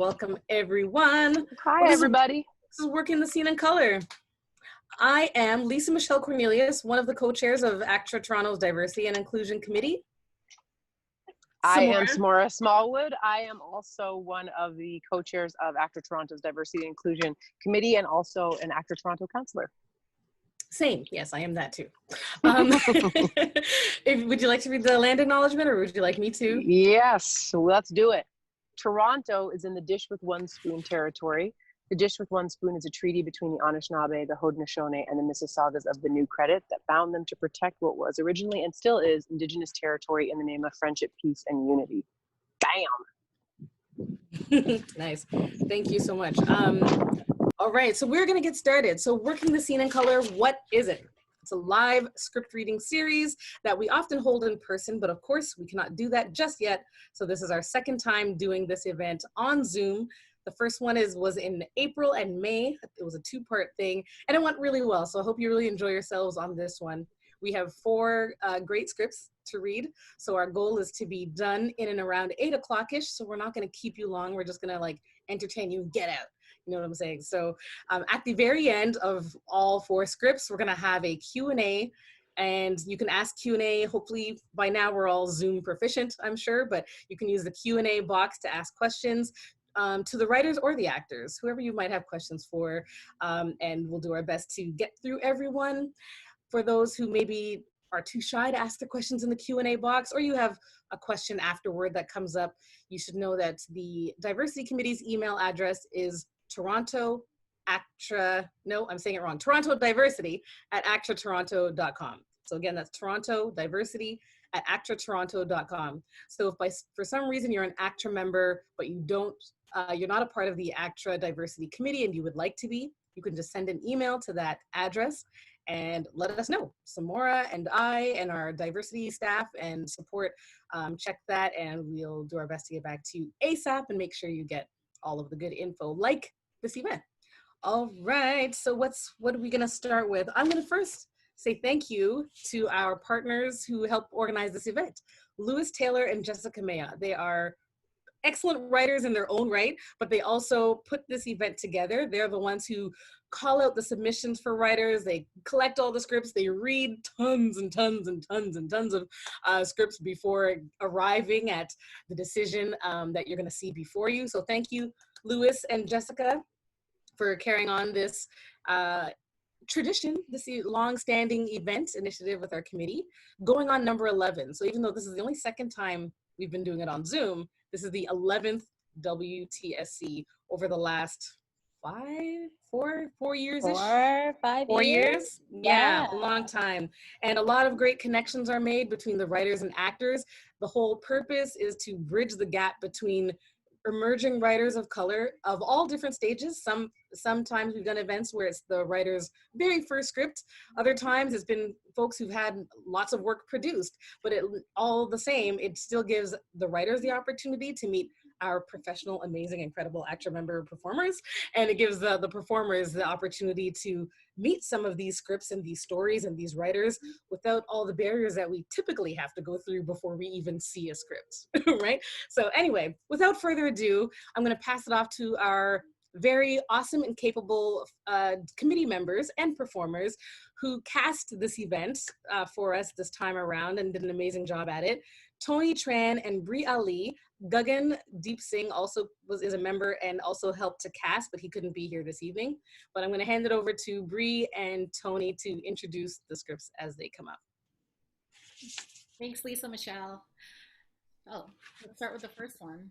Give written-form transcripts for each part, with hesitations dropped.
Welcome, everyone. Hi, everybody. This is Working the Scene in Color. I am Lisa Michelle Cornelius, one of the co-chairs of ACTRA Toronto's Diversity and Inclusion Committee. I am Samora Smallwood. I am also one of the co-chairs of ACTRA Toronto's Diversity and Inclusion Committee and also an ACTRA Toronto councillor. Same. Yes, I am that too. Would you like to read the land acknowledgement or would you like me to? Yes, let's do it. Toronto is in the Dish with One Spoon territory. The Dish with One Spoon is a treaty between the Anishinaabe, the Haudenosaunee, and the Mississaugas of the New Credit that bound them to protect what was originally and still is Indigenous territory in the name of friendship, peace, and unity. Bam! Nice. Thank you so much. All right, so we're going to get started. So Working the Scene in Color, what is it? It's a live script reading series that we often hold in person, but of course we cannot do that just yet. So this is our second time doing this event on Zoom. The first one was in April and May. It was a two-part thing and it went really well. So I hope you really enjoy yourselves on this one. We have 4 great scripts to read. So our goal is to be done in and around 8 o'clock-ish. So we're not going to keep you long. We're just going to entertain you and get out. You know what I'm saying? So at the very end of all 4 scripts, we're going to have a Q&A, and you can ask Q&A. Hopefully by now we're all Zoom proficient, I'm sure, but you can use the Q&A box to ask questions to the writers or the actors, whoever you might have questions for, and we'll do our best to get through everyone. For those who maybe are too shy to ask the questions in the Q&A box, or you have a question afterward that comes up, you should know that the Diversity Committee's email address is Toronto Diversity at actratoronto.com. So again, that's Toronto Diversity at actratoronto.com. So if for some reason you're an ACTRA member, but you're not a part of the ACTRA Diversity Committee and you would like to be, you can just send an email to that address and let us know. Samora and I and our diversity staff and support check that, and we'll do our best to get back to you ASAP and make sure you get all of the good info like this event. All right, so what are we gonna start with? I'm gonna first say thank you to our partners who helped organize this event, Lewis Taylor and Jessica Meya. They are excellent writers in their own right, but they also put this event together. They're the ones who call out the submissions for writers. They collect all the scripts. They read tons and tons and tons and tons of scripts before arriving at the decision that you're gonna see before you. So thank you, Lewis and Jessica, for carrying on this tradition, this long-standing event initiative with our committee, going on number 11. So even though this is the only second time we've been doing it on Zoom, this is the 11th WTSC over the last 4 years-ish? 4 years? Yeah, a long time. And a lot of great connections are made between the writers and actors. The whole purpose is to bridge the gap between emerging writers of color of all different stages. Sometimes we've done events where it's the writer's very first script. Other times it's been folks who've had lots of work produced, but all the same, it still gives the writers the opportunity to meet our professional, amazing, incredible ACTRA member performers. And it gives the performers the opportunity to meet some of these scripts and these stories and these writers without all the barriers that we typically have to go through before we even see a script, right? So anyway, without further ado, I'm gonna pass it off to our very awesome and capable committee members and performers who cast this event for us this time around and did an amazing job at it. Tony, Tran, and Bree Ali. Gagan Deep Singh also is a member and also helped to cast, but he couldn't be here this evening. But I'm going to hand it over to Bree and Tony to introduce the scripts as they come up. Thanks, Lisa Michelle. Oh, let's start with the first one.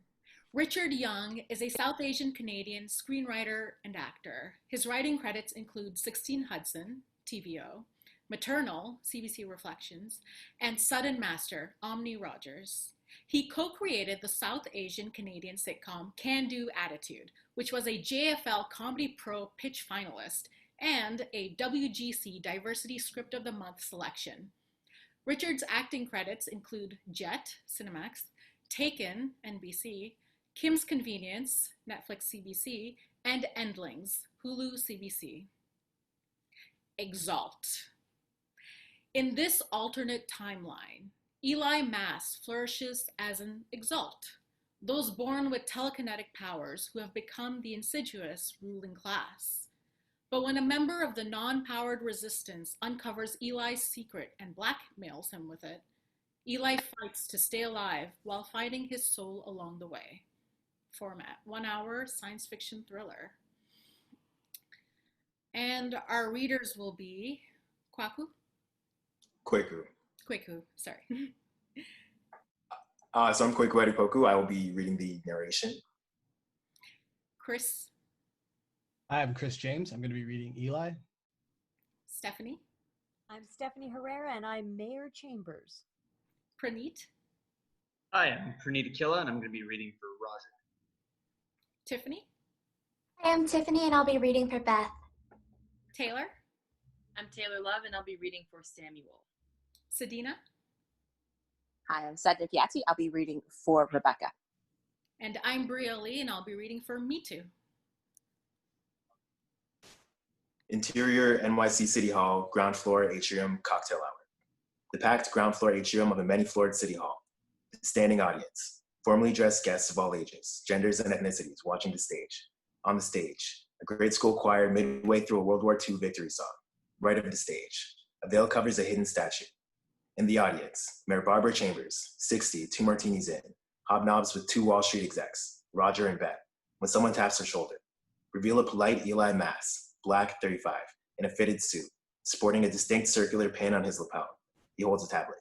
Richard Young is a South Asian Canadian screenwriter and actor. His writing credits include 16 Hudson, TVO, Maternal, CBC Reflections, and Sudden Master, Omni Rogers. He co-created the South Asian Canadian sitcom Can Do Attitude, which was a JFL Comedy Pro pitch finalist and a WGC Diversity Script of the Month selection. Richard's acting credits include Jet, Cinemax, Taken, NBC, Kim's Convenience, Netflix CBC, and Endlings, Hulu CBC. EXALT. In this alternate timeline, Eli Mass flourishes as an EXALT, those born with telekinetic powers who have become the insidious ruling class. But when a member of the non-powered resistance uncovers Eli's secret and blackmails him with it, Eli fights to stay alive while finding his soul along the way. Format, 1 hour science fiction thriller. And our readers will be Kwaku? Kwaku, sorry. So I'm Kwaku Adu-Poku. I will be reading the narration. Chris? Hi, I'm Chris James. I'm going to be reading Eli. Stephanie? I'm Stephanie Herrera, and I'm Mayor Chambers. Praneet? Hi, I'm Praneet Akilla, and I'm going to be reading for Roger. Tiffany? Hi, I'm Tiffany, and I'll be reading for Beth. Taylor? I'm Taylor Love, and I'll be reading for Samuel. Sedina? Hi, I'm Sedina Fiati. I'll be reading for Rebecca. And I'm Bree Ali, and I'll be reading for Me Too. Interior NYC City Hall, ground floor atrium, cocktail hour. The packed ground floor atrium of a many-floored City Hall. The standing audience, formally dressed guests of all ages, genders, and ethnicities watching the stage. On the stage, a grade school choir midway through a World War II victory song. Right of the stage, a veil covers a hidden statue. In the audience, Mayor Barbara Chambers, 60, 2 martinis in, hobnobs with 2 Wall Street execs, Roger and Beth, when someone taps her shoulder. Reveal a polite Eli Mass, black 35, in a fitted suit, sporting a distinct circular pin on his lapel. He holds a tablet.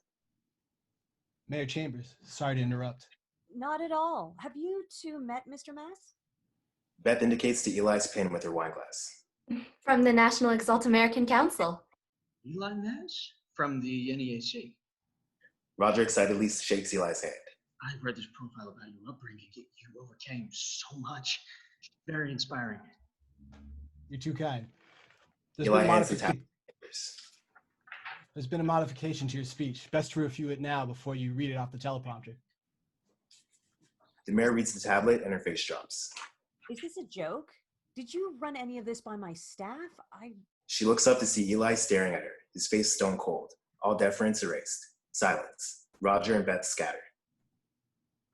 Mayor Chambers, sorry to interrupt. Not at all. Have you two met Mr. Mass? Beth indicates to Eli's pin with her wine glass. From the National EXALT American Council. Eli Nash from the NEAC. Roger excitedly shakes Eli's hand. I read this profile about your upbringing. You overcame so much. Very inspiring. You're too kind. Eli hands the tablet. There's been a modification to your speech. Best to review it now before you read it off the teleprompter. The mayor reads the tablet and her face drops. Is this a joke? Did you run any of this by my staff? She looks up to see Eli staring at her, his face stone cold, all deference erased. Silence. Roger and Beth scatter.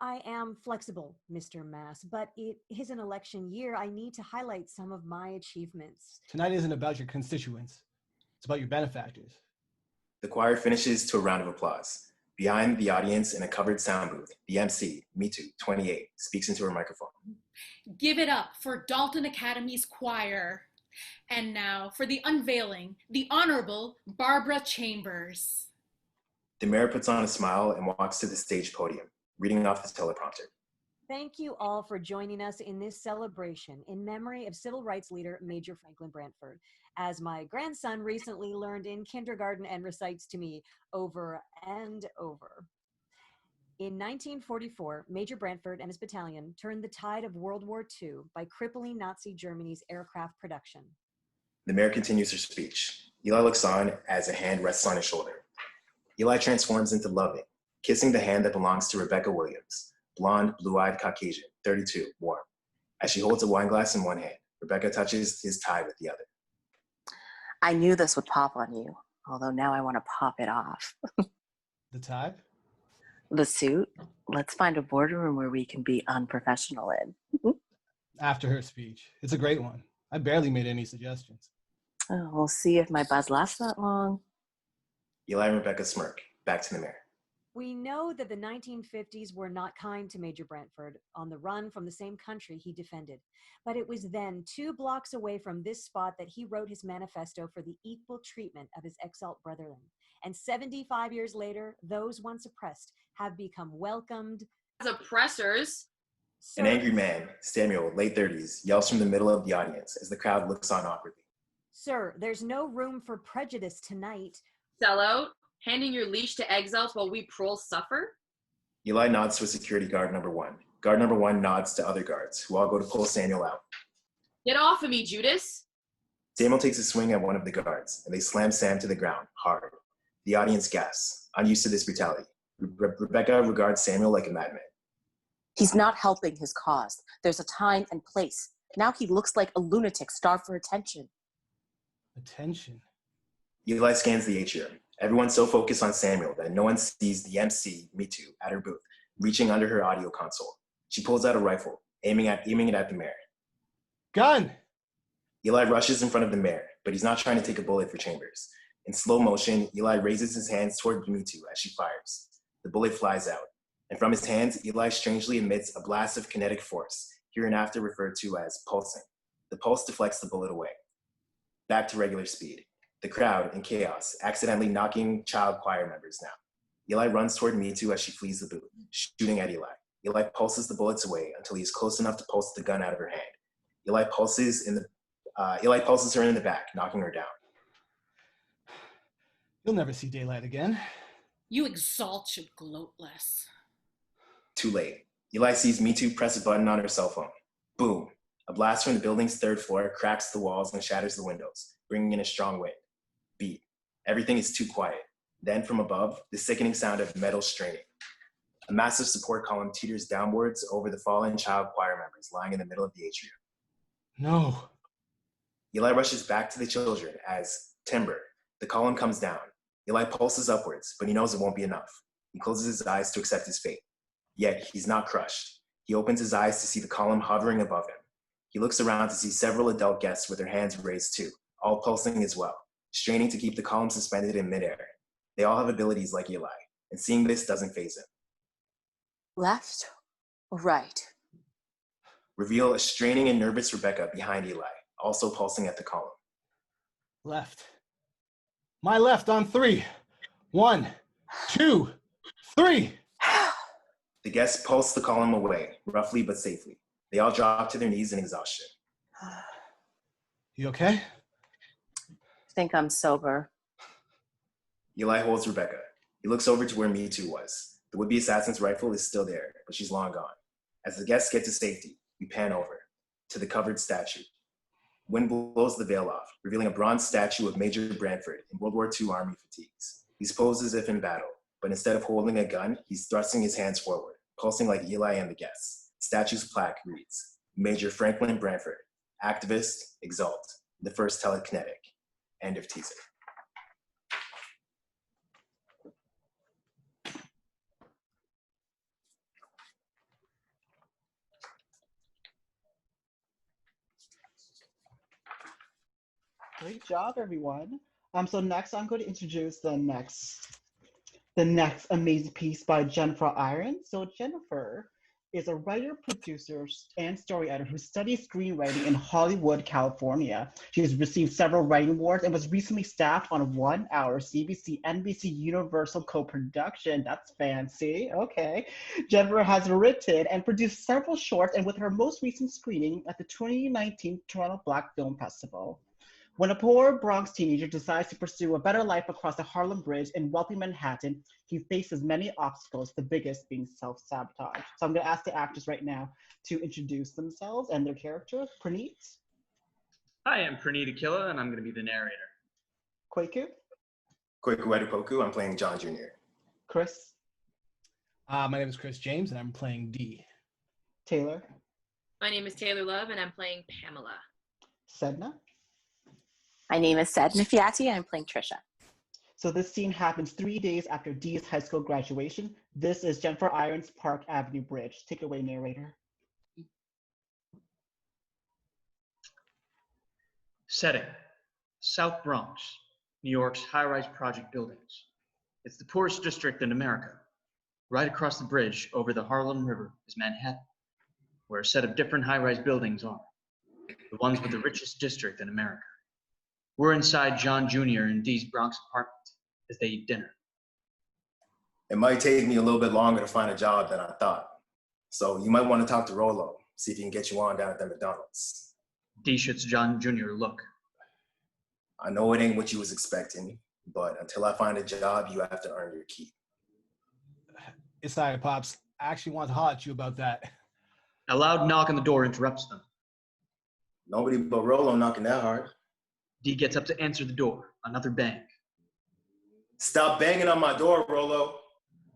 I am flexible, Mr. Mass, but it is an election year. I need to highlight some of my achievements. Tonight isn't about your constituents. It's about your benefactors. The choir finishes to a round of applause. Behind the audience in a covered sound booth, the MC, Me Too, 28, speaks into her microphone. Give it up for Dalton Academy's choir. And now for the unveiling, the Honorable Barbara Chambers. The mayor puts on a smile and walks to the stage podium, reading off the teleprompter. Thank you all for joining us in this celebration in memory of civil rights leader Major Franklin Brantford, as my grandson recently learned in kindergarten and recites to me over and over. In 1944, Major Brantford and his battalion turned the tide of World War II by crippling Nazi Germany's aircraft production. The mayor continues her speech. Eli looks on as a hand rests on his shoulder. Eli transforms into loving, kissing the hand that belongs to Rebecca Williams, blonde, blue-eyed Caucasian, 32, warm. As she holds a wine glass in one hand, Rebecca touches his tie with the other. I knew this would pop on you, although now I want to pop it off. The tie? The suit? Let's find a boardroom where we can be unprofessional in. After her speech. It's a great one. I barely made any suggestions. Oh, we'll see if my buzz lasts that long. Eli and Rebecca smirk, back to the mayor. We know that the 1950s were not kind to Major Brantford on the run from the same country he defended. But it was then 2 blocks away from this spot that he wrote his manifesto for the equal treatment of his EXALT brethren. And 75 years later, those once oppressed have become welcomed as oppressors. An angry man, Samuel, late 30s, yells from the middle of the audience as the crowd looks on awkwardly. Sir, there's no room for prejudice tonight. Sellout, handing your leash to exiles while we proles suffer? Eli nods to a security guard number 1. Guard number 1 nods to other guards, who all go to pull Samuel out. Get off of me, Judas! Samuel takes a swing at one of the guards, and they slam Sam to the ground, hard. The audience gasps, unused to this brutality. Rebecca regards Samuel like a madman. He's not helping his cause. There's a time and place. Now he looks like a lunatic starved for attention. Attention? Eli scans the atrium. Everyone's so focused on Samuel that no one sees the MC, Me Too, at her booth, reaching under her audio console. She pulls out a rifle, aiming it at the mayor. Gun! Eli rushes in front of the mayor, but he's not trying to take a bullet for Chambers. In slow motion, Eli raises his hands toward Mitu as she fires. The bullet flies out, and from his hands, Eli strangely emits a blast of kinetic force, hereinafter referred to as pulsing. The pulse deflects the bullet away. Back to regular speed. The crowd, in chaos, accidentally knocking child choir members down. Eli runs toward Mitu as she flees the booth, shooting at Eli. Eli pulses the bullets away until he's close enough to pulse the gun out of her hand. Eli pulses her in the back, knocking her down. You'll never see daylight again. You EXALT should gloat less. Too late. Eli sees Mitu press a button on her cell phone. Boom. A blast from the building's third floor cracks the walls and shatters the windows, bringing in a strong wind. Beat. Everything is too quiet. Then from above, the sickening sound of metal straining. A massive support column teeters downwards over the fallen child choir members lying in the middle of the atrium. No. Eli rushes back to the children as, timber, the column comes down. Eli pulses upwards, but he knows it won't be enough. He closes his eyes to accept his fate. Yet, he's not crushed. He opens his eyes to see the column hovering above him. He looks around to see several adult guests with their hands raised too, all pulsing as well, straining to keep the column suspended in midair. They all have abilities like Eli, and seeing this doesn't faze him. Left or right? Reveal a straining and nervous Rebecca behind Eli, also pulsing at the column. Left. My left on 3. 1, 2, 3. The guests pulse the column away, roughly but safely. They all drop to their knees in exhaustion. You okay? I think I'm sober. Eli holds Rebecca. He looks over to where Mitu was. The would-be assassin's rifle is still there, but she's long gone. As the guests get to safety, we pan over to the covered statue. Wind blows the veil off, revealing a bronze statue of Major Branford in World War II Army fatigues. He's posed as if in battle, but instead of holding a gun, he's thrusting his hands forward, pulsing like Eli and the guests. The statue's plaque reads, Major Franklin Branford, activist, EXALT, the first telekinetic. End of teaser. Great job, everyone. So next I'm going to introduce the next amazing piece by Jennifer Irons. So Jennifer is a writer, producer, and story editor who studies screenwriting in Hollywood, California. She has received several writing awards and was recently staffed on a 1-hour CBC-NBC Universal co-production. That's fancy, okay. Jennifer has written and produced several shorts, and with her most recent screening at the 2019 Toronto Black Film Festival. When a poor Bronx teenager decides to pursue a better life across the Harlem Bridge in wealthy Manhattan, he faces many obstacles, the biggest being self-sabotage. So I'm going to ask the actors right now to introduce themselves and their characters. Praneet. Hi, I'm Praneet Akilla, and I'm going to be the narrator. Kwaku. Kwaku Adu-Poku, I'm playing John Jr. Chris. My name is Chris James, and I'm playing D. Taylor. My name is Taylor Love, and I'm playing Pamela. Sedna. My name is Sedina Fiati, and I'm playing Trisha. So this scene happens 3 days after Dee's high school graduation. This is Jennifer Irons' Park Avenue Bridge. Take it away, narrator. Setting, South Bronx, New York's high-rise project buildings. It's the poorest district in America. Right across the bridge over the Harlem River is Manhattan, where a set of different high-rise buildings are. The ones with the richest district in America. We're inside John Jr. and Dee's Bronx apartment as they eat dinner. It might take me a little bit longer to find a job than I thought. So you might want to talk to Rolo, see if he can get you on down at the McDonald's. Dee shoots John Jr. a look. I know it ain't what you was expecting, but until I find a job, you have to earn your keep. It's all right, Pops. I actually want to holler at you about that. A loud knock on the door interrupts them. Nobody but Rolo knocking that hard. Dee gets up to answer the door. Another bang. Stop banging on my door, Rolo.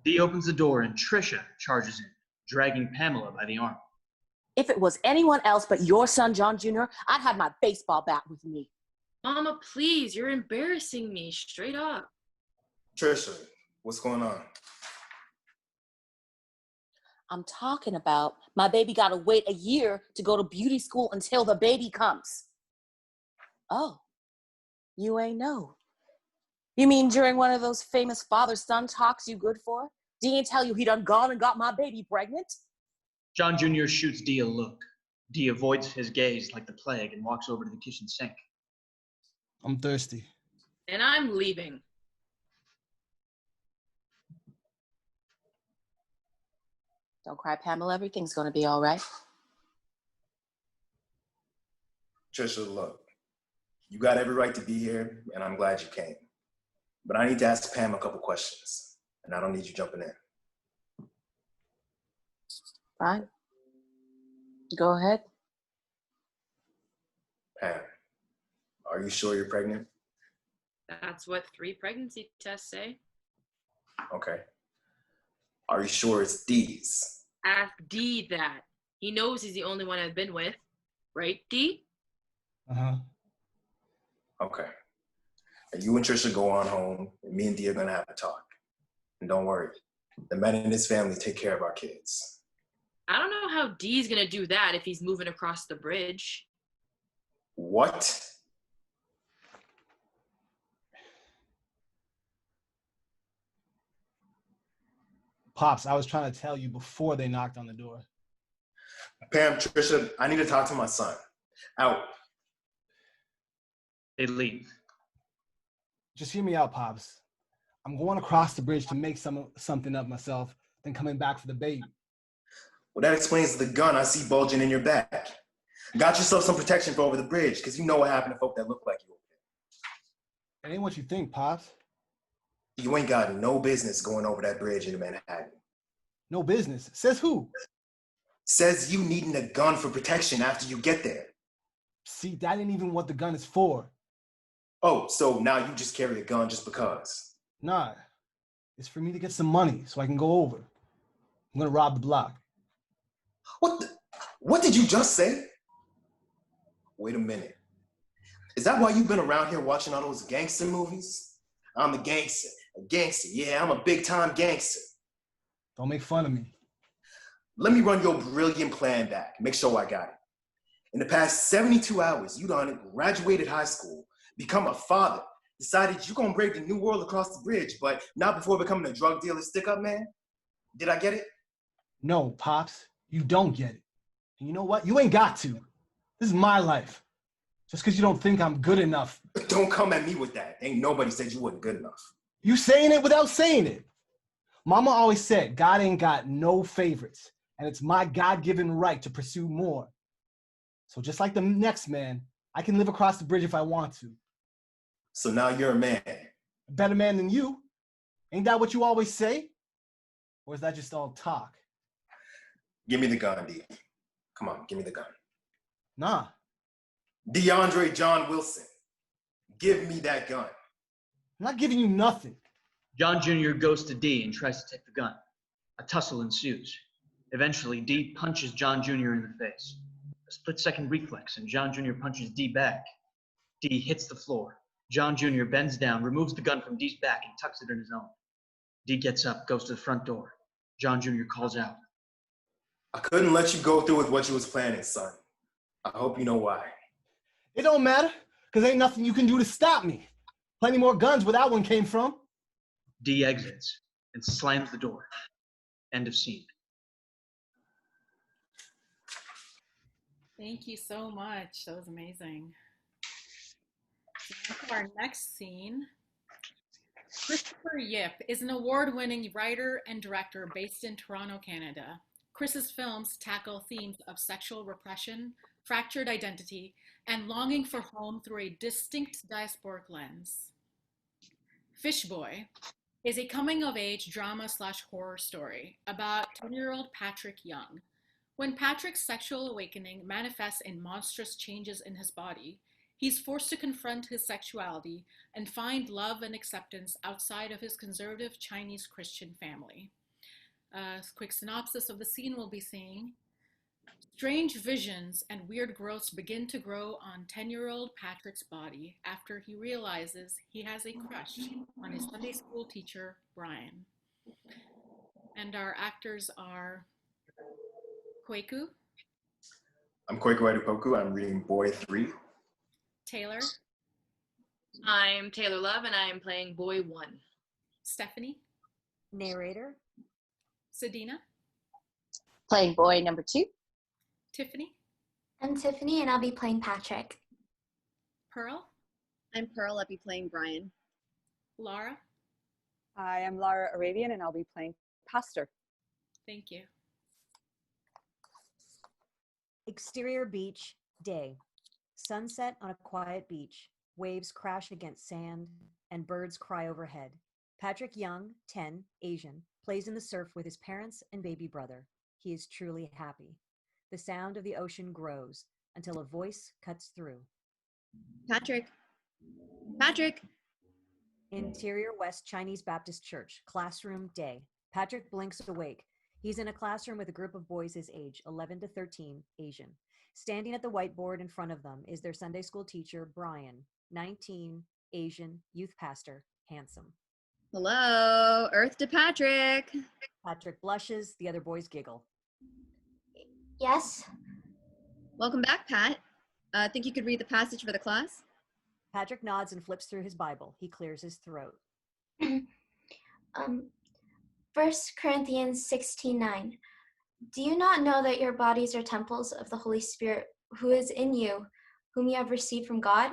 Dee opens the door and Trisha charges in, dragging Pamela by the arm. If it was anyone else but your son, John Jr., I'd have my baseball bat with me. Mama, please, you're embarrassing me, straight up. Trisha, what's going on? I'm talking about my baby gotta wait a year to go to beauty school until the baby comes. Oh, you ain't know. You mean during one of those famous father-son talks you good for? D ain't tell you he done gone and got my baby pregnant? John Jr. shoots Dee a look. Dee avoids his gaze like the plague and walks over to the kitchen sink. I'm thirsty. And I'm leaving. Don't cry, Pamela. Everything's gonna be all right. Trisha, look, you got every right to be here, and I'm glad you came. But I need to ask Pam a couple questions, and I don't need you jumping in. Fine. Go ahead. Pam, are you sure you're pregnant? That's what 3 pregnancy tests say. Okay. Are you sure it's Dee's? Ask D that. He knows he's the only one I've been with. Right, D? Uh-huh. Okay. And you and Trisha go on home, and me and Dee are gonna have a talk. And don't worry, the men in his family take care of our kids. I don't know how D's gonna do that if he's moving across the bridge. What? Pops, I was trying to tell you before they knocked on the door. Pam, Trisha, I need to talk to my son. Out. They leave. Just hear me out, Pops. I'm going across the bridge to make something of myself, then coming back for the baby. Well, that explains the gun I see bulging in your back. Got yourself some protection for over the bridge, because you know what happened to folk that look like you over there. It ain't what you think, Pops. You ain't got no business going over that bridge into Manhattan. No business? Says who? Says you needing a gun for protection after you get there. See, that ain't even what the gun is for. Oh, so now you just carry a gun just because? Nah, it's for me to get some money so I can go over. I'm gonna rob the block. What did you just say? Wait a minute. Is that why you've been around here watching all those gangster movies? I'm a gangster. Yeah, I'm a big-time gangster. Don't make fun of me. Let me run your brilliant plan back. Make sure I got it. In the past 72 hours, you done graduated high school, become a father, decided you're gonna brave the new world across the bridge, but not before becoming a drug dealer stick-up man? Did I get it? No, Pops, you don't get it. And you know what? You ain't got to. This is my life. Just because you don't think I'm good enough. Don't come at me with that. Ain't nobody said you wasn't good enough. You saying it without saying it. Mama always said, God ain't got no favorites, and it's my God-given right to pursue more. So just like the next man, I can live across the bridge if I want to. So now you're a man. A better man than you. Ain't that what you always say? Or is that just all talk? Give me the gun, D. Come on, give me the gun. Nah. DeAndre John Wilson, give me that gun. I'm not giving you nothing. John Jr. goes to D and tries to take the gun. A tussle ensues. Eventually, D punches John Jr. in the face. A split-second reflex, and John Jr. punches D back. D hits the floor. John Jr. bends down, removes the gun from D's back, and tucks it in his own. D gets up, goes to the front door. John Jr. calls out. I couldn't let you go through with what you was planning, son. I hope you know why. It don't matter, because ain't nothing you can do to stop me. Plenty more guns where that one came from. D exits and slams the door. End of scene. Thank you so much. That was amazing. So on to our next scene. Christopher Yip is an award-winning writer and director based in Toronto, Canada. Chris's films tackle themes of sexual repression, fractured identity, and longing for home through a distinct diasporic lens. Fishboy is a coming-of-age drama/horror story about 10-year-old Patrick Young. When Patrick's sexual awakening manifests in monstrous changes in his body, he's forced to confront his sexuality and find love and acceptance outside of his conservative Chinese Christian family. A quick synopsis of the scene we'll be seeing. Strange visions and weird growths begin to grow on 10-year-old Patrick's body after he realizes he has a crush on his Sunday school teacher, Brian. And our actors are Kwaku, I'm Kwaku Adu-Poku. I'm reading Boy 3. Taylor, I'm Taylor Love, and I am playing Boy 1. Stephanie, Narrator. Sedina, Playing boy number 2. Tiffany, I'm Tiffany, and I'll be playing Patrick. Pearl, I'm Pearl. I'll be playing Brian. Lara. I am Lara Arabian, and I'll be playing Pastor. Thank you. Exterior beach, day. Sunset on a quiet beach. Waves crash against sand, and birds cry overhead. Patrick Young, 10, Asian, plays in the surf with his parents and baby brother. He is truly happy. The sound of the ocean grows until a voice cuts through. Patrick. Patrick. Interior West Chinese Baptist Church, classroom, day. Patrick blinks awake. He's in a classroom with a group of boys his age, 11 to 13, Asian. Standing at the whiteboard in front of them is their Sunday school teacher, Brian, 19, Asian, youth pastor, handsome. Hello, Earth to Patrick. Patrick blushes, the other boys giggle. Yes? Welcome back, Pat. Think you could read the passage for the class? Patrick nods and flips through his Bible. He clears his throat. 1 Corinthians 16:9. Do you not know that your bodies are temples of the Holy Spirit who is in you, whom you have received from God?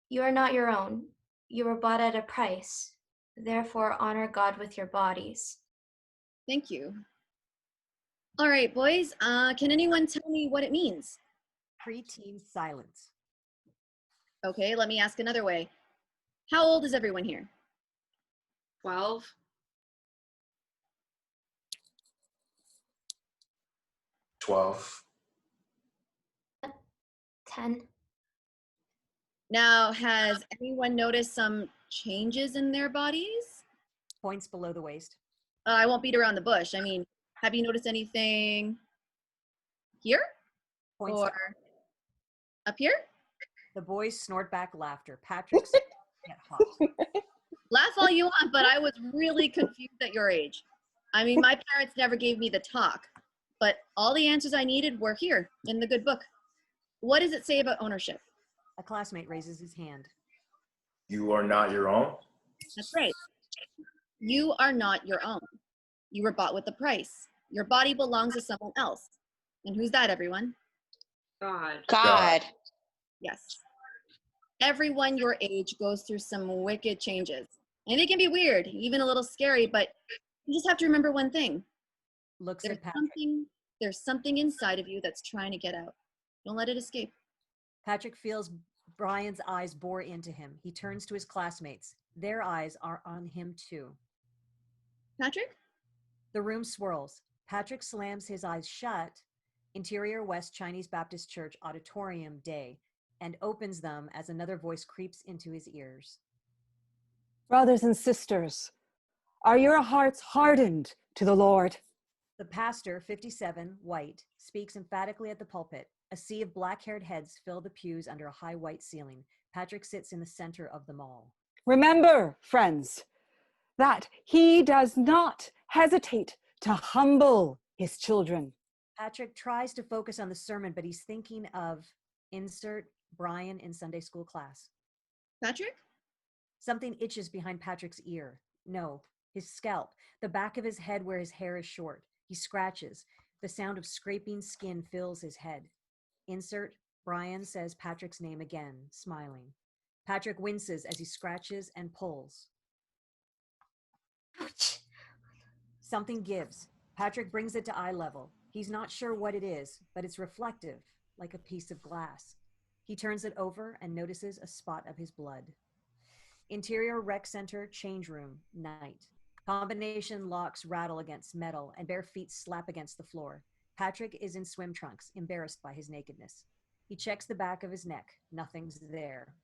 You are not your own. You were bought at a price. Therefore, honor God with your bodies. Thank you. All right, boys. Can anyone tell me what it means? Preteen silence. Okay, let me ask another way. How old is everyone here? 12. 12. 10. Now, has anyone noticed some changes in their bodies? Points below the waist. I won't beat around the bush. I mean, have you noticed anything here? Points or up here? The boys snort back laughter. Patrick's get hot. Laugh all you want, but I was really confused at your age. I mean, my parents never gave me the talk, but all the answers I needed were here in the good book. What does it say about ownership? A classmate raises his hand. You are not your own? That's right. You are not your own. You were bought with a price. Your body belongs to someone else. And who's that, everyone? God. Yes. Everyone your age goes through some wicked changes. And they can be weird, even a little scary, but you just have to remember one thing. Looks at Patrick. There's something inside of you that's trying to get out. Don't let it escape. Patrick feels Brian's eyes bore into him. He turns to his classmates. Their eyes are on him too. Patrick? The room swirls. Patrick slams his eyes shut. Interior West Chinese Baptist Church auditorium, day, and opens them as another voice creeps into his ears. Brothers and sisters, are your hearts hardened to the Lord? The pastor, 57, white, speaks emphatically at the pulpit. A sea of black-haired heads fill the pews under a high white ceiling. Patrick sits in the center of them all. Remember, friends, that he does not hesitate to humble his children. Patrick tries to focus on the sermon, but he's thinking of insert Brian in Sunday school class. Patrick? Something itches behind Patrick's ear. No, his scalp, the back of his head where his hair is short. He scratches. The sound of scraping skin fills his head. Insert Brian says Patrick's name again, smiling. Patrick winces as he scratches and pulls. Ouch. Something gives. Patrick brings it to eye level. He's not sure what it is, but it's reflective, like a piece of glass. He turns it over and notices a spot of his blood. Interior Rec Center change room, night. Combination locks rattle against metal and bare feet slap against the floor. Patrick is in swim trunks, embarrassed by his nakedness. He checks the back of his neck. Nothing's there.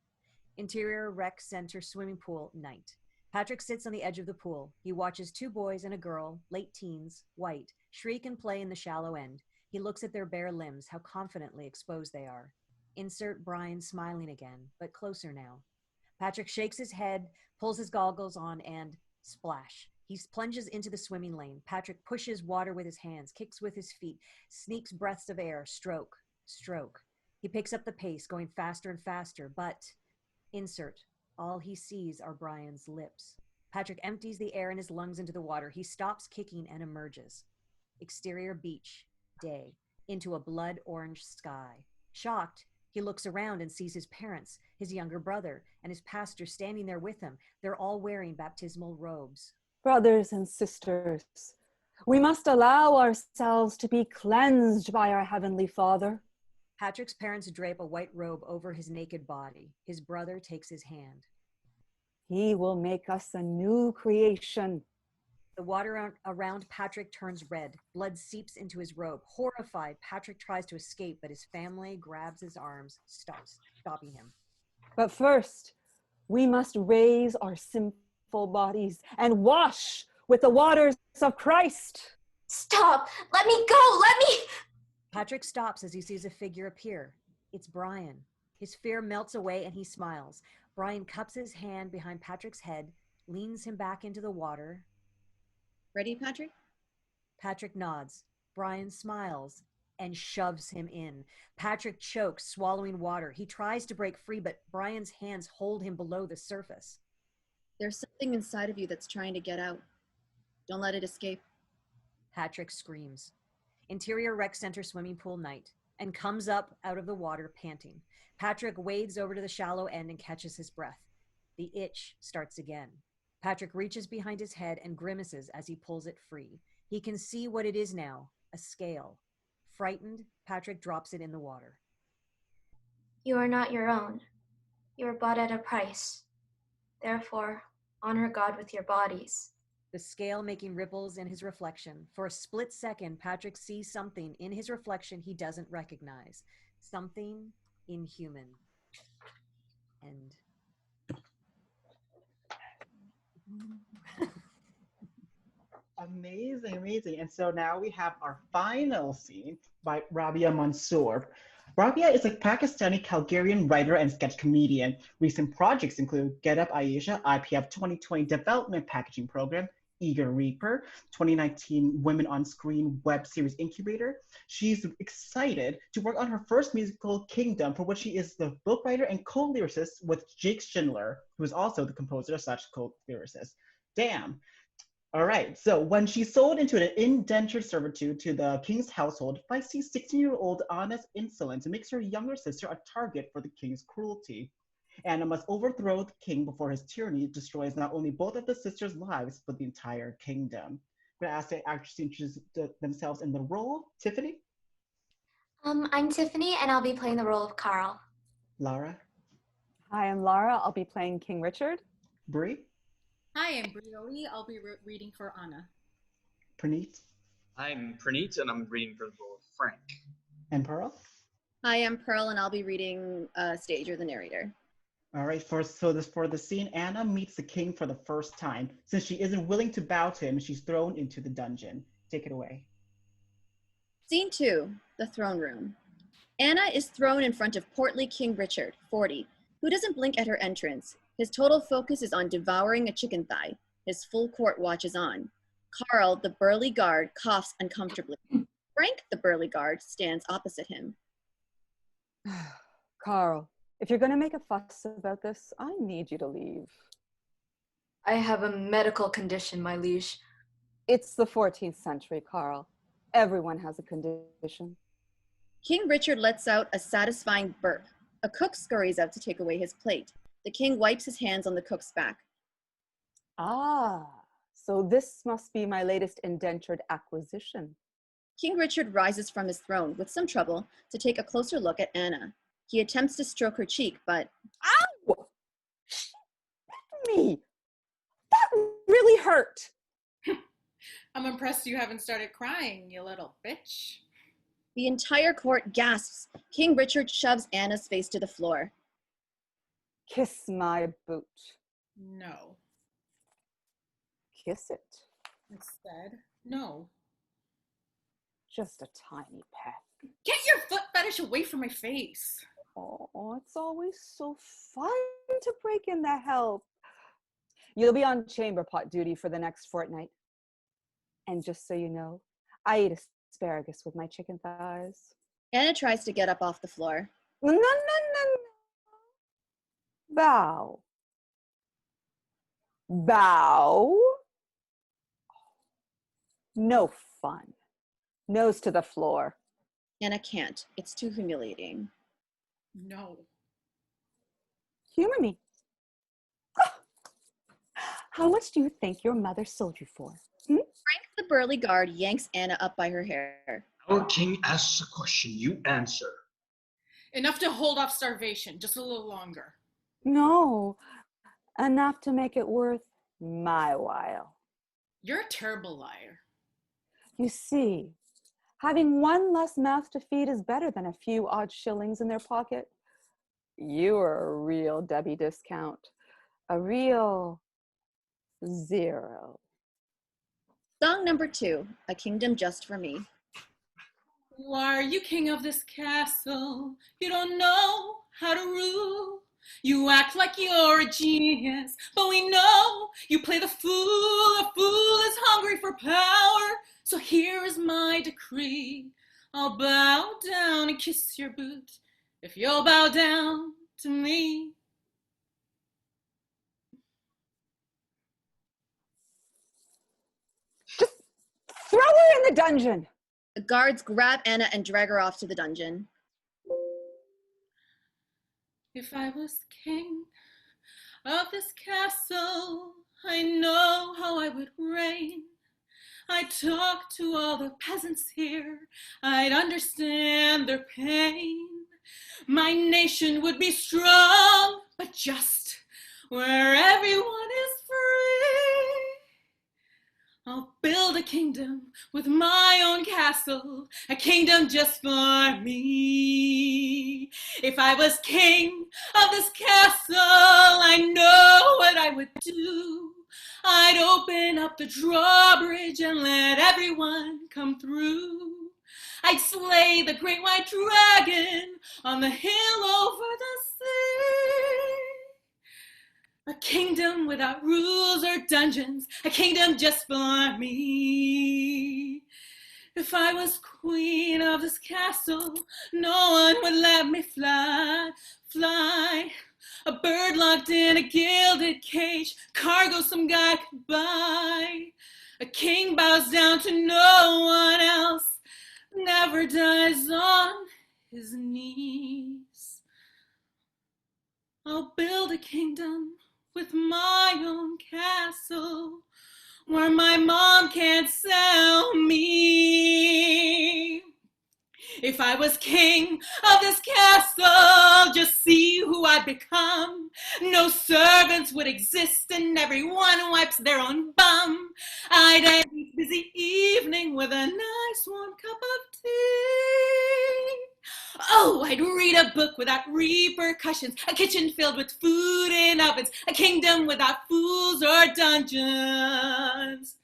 Interior Rec Center swimming pool, night. Patrick sits on the edge of the pool. He watches two boys and a girl, late teens, white, shriek and play in the shallow end. He looks at their bare limbs, how confidently exposed they are. Insert Brian smiling again, but closer now. Patrick shakes his head, pulls his goggles on, and splash. He plunges into the swimming lane. Patrick pushes water with his hands, kicks with his feet, sneaks breaths of air, stroke, stroke. He picks up the pace, going faster and faster, but insert. All he sees are Brian's lips. Patrick empties the air in his lungs into the water. He stops kicking and emerges. Exterior beach, day, into a blood orange sky. Shocked, he looks around and sees his parents, his younger brother, and his pastor standing there with him. They're all wearing baptismal robes. Brothers and sisters, we must allow ourselves to be cleansed by our Heavenly Father. Patrick's parents drape a white robe over his naked body. His brother takes his hand. He will make us a new creation. The water around Patrick turns red. Blood seeps into his robe. Horrified, Patrick tries to escape, but his family grabs his arms, stopping him. But first, we must raise our sinful bodies and wash with the waters of Christ. Stop! Let me go! Let me... Patrick stops as he sees a figure appear. It's Brian. His fear melts away and he smiles. Brian cups his hand behind Patrick's head, leans him back into the water. Ready, Patrick? Patrick nods. Brian smiles and shoves him in. Patrick chokes, swallowing water. He tries to break free, but Brian's hands hold him below the surface. There's something inside of you that's trying to get out. Don't let it escape. Patrick screams. Interior rec center swimming pool night, and comes up out of the water panting. Patrick wades over to the shallow end and catches his breath. The itch starts again. Patrick reaches behind his head and grimaces as he pulls it free. He can see what it is now, a scale. Frightened, Patrick drops it in the water. You are not your own. You are bought at a price. Therefore, honor God with your bodies. The scale making ripples in his reflection. For a split second, Patrick sees something in his reflection he doesn't recognize. Something inhuman. End. Amazing, amazing. And so now we have our final scene by Rabiya Mansoor. Rabiya is a Pakistani Calgarian writer and sketch comedian. Recent projects include Get Up Aisha, IPF 2020 Development Packaging Program, Eager Reaper, 2019 Women on Screen web series incubator. She's excited to work on her first musical, Kingdom, for which she is the book writer and co-lyricist with Jake Schindler, who is also the composer / co-lyricist. Damn. All right, so when she's sold into an indentured servitude to the king's household, feisty 16-year-old Anna's insolence makes her younger sister a target for the king's cruelty. Anna must overthrow the king before his tyranny destroys not only both of the sisters' lives, but the entire kingdom. I'm gonna ask the actors to introduce themselves in the role. Tiffany? I'm Tiffany, and I'll be playing the role of Carl. Lara? Hi, I'm Lara. I'll be playing King Richard. Bree? Hi, I'm Bree Ali. I'll be reading for Anna. Praneet? I'm Praneet, and I'm reading for the role of Frank. And Pearl? Hi, I'm Pearl, and I'll be reading Stage or the narrator. All right, for the scene, Anna meets the king for the first time. Since she isn't willing to bow to him, she's thrown into the dungeon. Take it away. Scene 2, the throne room. Anna is thrown in front of portly King Richard, 40, who doesn't blink at her entrance. His total focus is on devouring a chicken thigh. His full court watches on. Carl, the burly guard, coughs uncomfortably. Frank, the burly guard, stands opposite him. Carl, if you're going to make a fuss about this, I need you to leave. I have a medical condition, my liege. It's the 14th century, Carl. Everyone has a condition. King Richard lets out a satisfying burp. A cook scurries out to take away his plate. The king wipes his hands on the cook's back. Ah, so this must be my latest indentured acquisition. King Richard rises from his throne, with some trouble, to take a closer look at Anna. He attempts to stroke her cheek, but... Ow! Me! That really hurt! I'm impressed you haven't started crying, you little bitch. The entire court gasps. King Richard shoves Anna's face to the floor. Kiss my boot. No. Kiss it. Instead, no. Just a tiny peck. Get your foot fetish away from my face. Oh, it's always so fun to break in the help. You'll be on chamber pot duty for the next fortnight. And just so you know, I eat asparagus with my chicken thighs. Anna tries to get up off the floor. No. Bow. Bow. No fun. Nose to the floor. Anna can't. It's too humiliating. No. Humor me. How much do you think your mother sold you for? Frank the burly guard yanks Anna up by her hair. Our king asks a question, you answer. Enough to hold off starvation, just a little longer. No, enough to make it worth my while. You're a terrible liar. You see, having one less mouth to feed is better than a few odd shillings in their pocket. You are a real Debbie discount, a real zero. Song number 2, A Kingdom Just for Me. Why are you king of this castle? You don't know how to rule. You act like you're a genius, but we know you play the fool. A fool is hungry for power. So here is my decree. I'll bow down and kiss your boot if you'll bow down to me. Throw her in the dungeon. The guards grab Anna and drag her off to the dungeon. If I was king of this castle, I know how I would reign. I'd talk to all the peasants here. I'd understand their pain. My nation would be strong, but just, where everyone is free. I'll build a kingdom with my own castle, a kingdom just for me. If I was king of this castle, I know what I would do. I'd open up the drawbridge and let everyone come through. I'd slay the great white dragon on the hill over the sea. A kingdom without rules or dungeons, a kingdom just for me. If I was queen of this castle, no one would let me fly. A bird locked in a gilded cage, cargo some guy could buy. A king bows down to no one else, never dies on his knees. I'll build a kingdom with my own castle, where my mom can't sell me. If I was king of this castle, just see who I'd become. No servants would exist and everyone wipes their own bum. I'd end each busy evening with a nice warm cup of tea. Oh, I'd read a book without repercussions, a kitchen filled with food in ovens, a kingdom without fools or dungeons.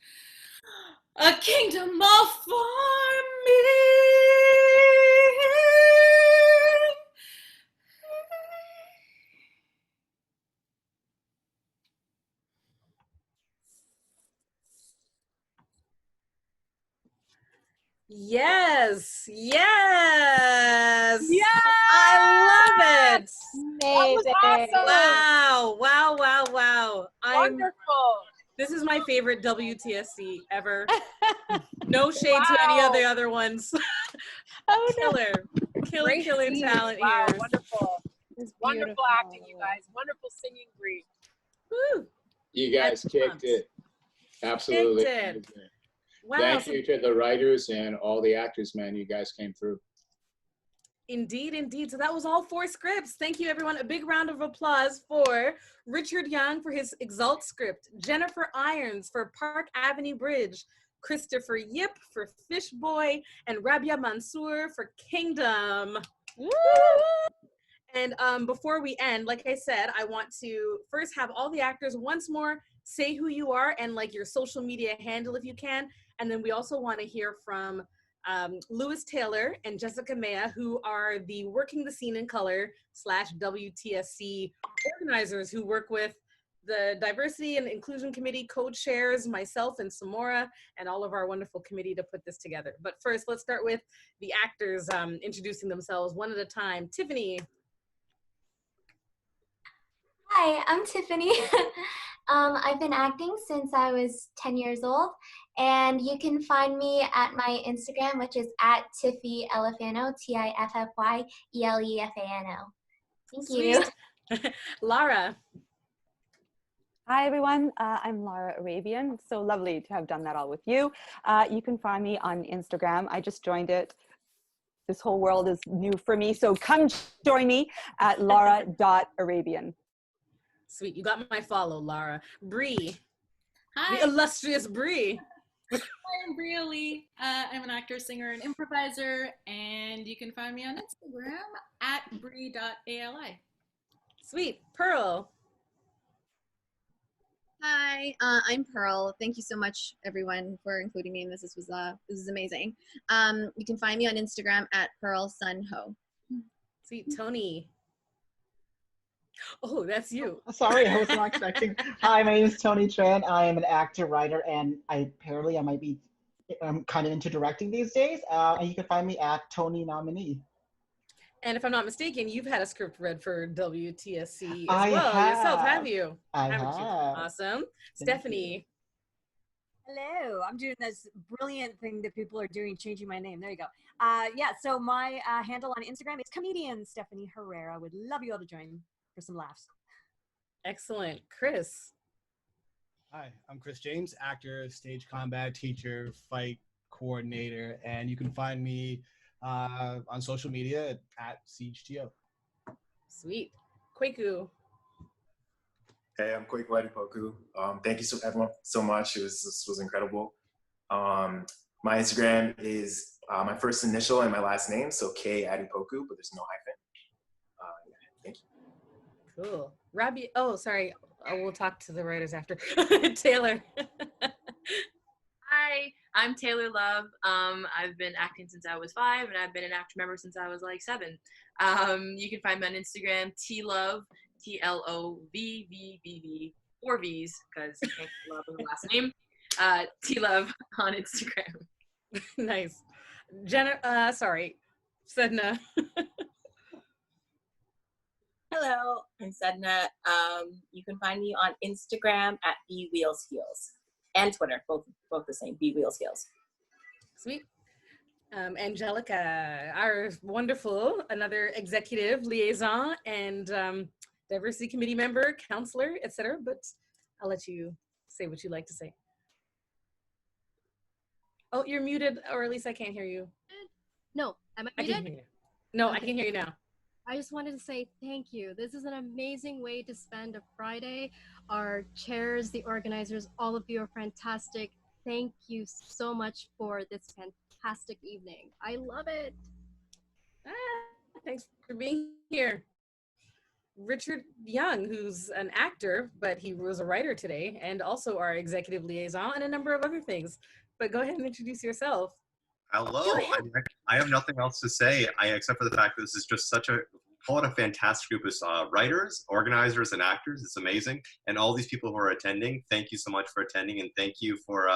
A kingdom all for me. Yes, yes, yes, I love it. Amazing. Wow, wow, wow, wow. Wonderful. This is my favorite WTSC ever. No shade to any of the other ones. Oh, Killer talent wow, here. Wonderful. Wonderful acting, you guys. Wonderful singing, Bree. Woo. You guys kicked it. Absolutely. Kicked it. Wow. Thank you to the writers and all the actors, man. You guys came through. Indeed, indeed. So that was all 4 scripts. Thank you, everyone. A big round of applause for Richard Young for his EXALT script, Jennifer Irons for Park Avenue Bridge, Christopher Yip for Fish Boy, and Rabiya Mansoor for Kingdom. Woo! And before we end, like I said, I want to first have all the actors once more say who you are and like your social media handle if you can. And then we also want to hear from Lewis Taylor and Jessica Meya, who are the Working the Scene in Color / WTSC organizers who work with the Diversity and Inclusion Committee co-chairs myself and Samora and all of our wonderful committee to put this together. But first, let's start with the actors introducing themselves one at a time. Tiffany. Hi, I'm Tiffany. I've been acting since I was 10 years old, and you can find me at my Instagram, which is at Tiffy Elefano, TIFFYELEFANO. Thank you. Lara. Hi, everyone. I'm Lara Arabian. It's so lovely to have done that all with you. You can find me on Instagram. I just joined it. This whole world is new for me, so come join me at lara.arabian. Sweet, you got my follow, Lara. Bree. Hi. The illustrious Bree. Hi, I'm Bree Ali. I'm an actor, singer, and improviser, and you can find me on Instagram at bree.ali. Sweet. Pearl. Hi, I'm Pearl. Thank you so much, everyone, for including me in this. This is amazing. You can find me on Instagram at Pearl Sunho. Sweet. Tony. Oh, that's you. Sorry, I was not expecting. Hi, my name is Tony Tran. I am an actor, writer, and I might be kind of into directing these days. And you can find me at Tony Nominee. And if I'm not mistaken, you've had a script read for WTSC as I well have. yourself, have you? I Haven't have. you? Awesome. Stephanie. Hello, I'm doing this brilliant thing that people are doing, changing my name. There you go. Yeah, so my handle on Instagram is comedian Stephanie Herrera. Would love you all to join for some laughs. Excellent. Chris. Hi, I'm Chris James, actor, stage combat teacher, fight coordinator, and you can find me on social media at SiegeTO. Sweet. Kwaku. Hey, I'm Kwaku Adu-Poku. Thank you everyone so much. This was incredible. My Instagram is my first initial and my last name, so K Adu-Poku, but there's no hyphen. Thank you. Cool. Rabiya. Oh, sorry. We'll talk to the writers after. Taylor. Hi, I'm Taylor Love. I've been acting since I was 5, and I've been an actor member since I was like 7. You can find me on Instagram, TLove, TLOVVVV, 4 V's, because Love is the last name. TLove on Instagram. Nice. Sedina. Hello, I'm Sedina. You can find me on Instagram at BWheelsHeels and Twitter, both the same, BWheelsHeels. Sweet. Angelica, our wonderful, another executive liaison and diversity committee member, counselor, etc. But I'll let you say what you'd like to say. Oh, you're muted, or at least I can't hear you. No, am I I muted? can hear you. No, Okay. I can hear you now. I just wanted to say thank you. This is an amazing way to spend a Friday. Our chairs, the organizers, all of you are fantastic. Thank you so much for this fantastic evening. I love it. Thanks for being here. Richard Young, who's an actor, but he was a writer today, and also our executive liaison and a number of other things. But go ahead and introduce yourself. Hello. I have nothing else to say except for the fact that this is just such a fantastic group of writers, organizers, and actors. It's amazing. And all these people who are attending, thank you so much for attending, and thank you for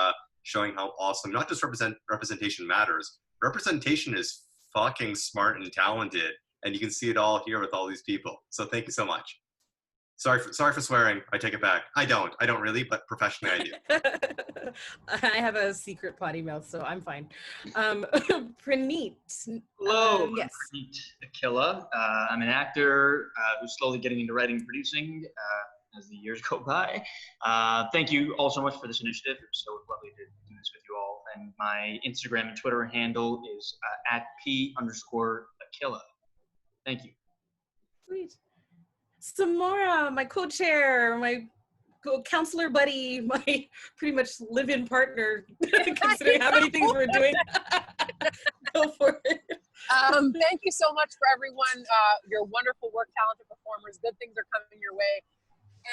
showing how awesome, not just representation matters. Representation is fucking smart and talented, and you can see it all here with all these people. So thank you so much. Sorry for swearing. I take it back. I don't really, but professionally I do. I have a secret potty mouth, so I'm fine. Praneet. Hello, yes. I'm Praneet Akilla. I'm an actor who's slowly getting into writing and producing as the years go by. Thank you all so much for this initiative. It was so lovely to do this with you all. And my Instagram and Twitter handle is at @P_Akilla. Thank you. Sweet. Samora, my co-chair, my counselor buddy, my pretty much live-in partner, considering how many things we're doing. Go for it. Thank you so much for everyone. Your wonderful work, talented performers. Good things are coming your way.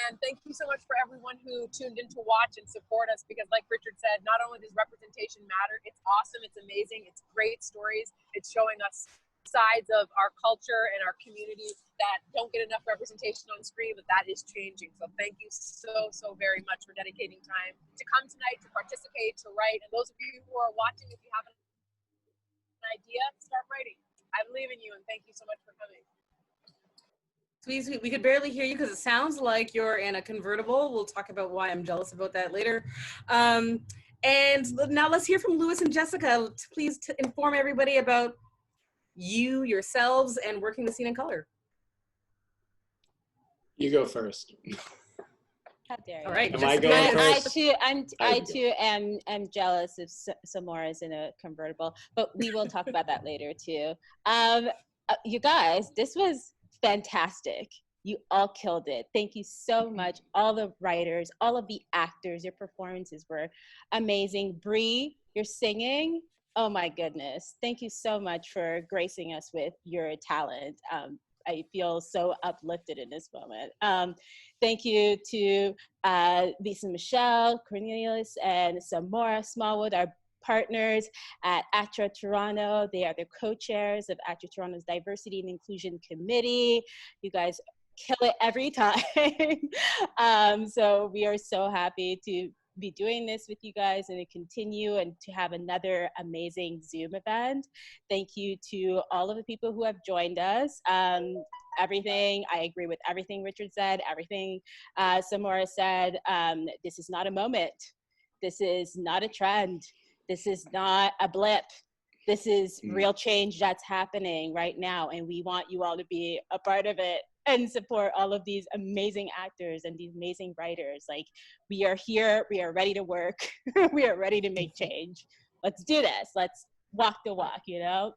And thank you so much for everyone who tuned in to watch and support us, because like Richard said, not only does representation matter, it's awesome, it's amazing, it's great stories. It's showing us sides of our culture and our community that don't get enough representation on screen, but that is changing. So thank you so very much for dedicating time to come tonight, to participate, to write. And those of you who are watching, if you have an idea, start writing. I believe in you, and thank you so much for coming. Sweet. We could barely hear you because it sounds like you're in a convertible. We'll talk about why I'm jealous about that later. And now let's hear from Louis and Jessica. Please inform everybody about you, yourselves, and working the scene in color. You go first. How dare you? All right. Am I going first? I too am jealous of Samora's in a convertible, but we will talk about that later too. You guys, this was fantastic. You all killed it. Thank you so much. All the writers, all of the actors, your performances were amazing. Bree, your singing, oh my goodness. Thank you so much for gracing us with your talent. I feel so uplifted in this moment. Thank you to Lisa Michelle, Cornelius, and Samora Smallwood, our partners at ACTRA Toronto. They are the co-chairs of ACTRA Toronto's Diversity and Inclusion Committee. You guys kill it every time. So we are so happy to be doing this with you guys and to continue and to have another amazing Zoom event. Thank you to all of the people who have joined us. Everything, I agree with everything Richard said, everything Samora said. This is not a moment. This is not a trend. This is not a blip. This is real change that's happening right now, and we want you all to be a part of it and support all of these amazing actors and these amazing writers. Like, we are here, we are ready to work, we are ready to make change. Let's do this, let's walk the walk, you know?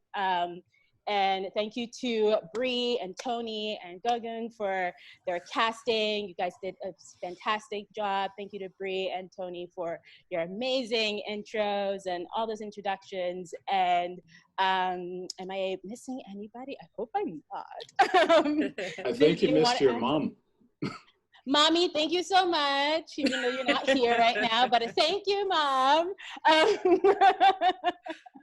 And thank you to Bree and Tony and Gogan for their casting. You guys did a fantastic job. Thank you to Bree and Tony for your amazing intros and all those introductions. And am I missing anybody? I hope I'm not. I think you missed your mom. Mommy, thank you so much, even though you're not here right now, but thank you, Mom. I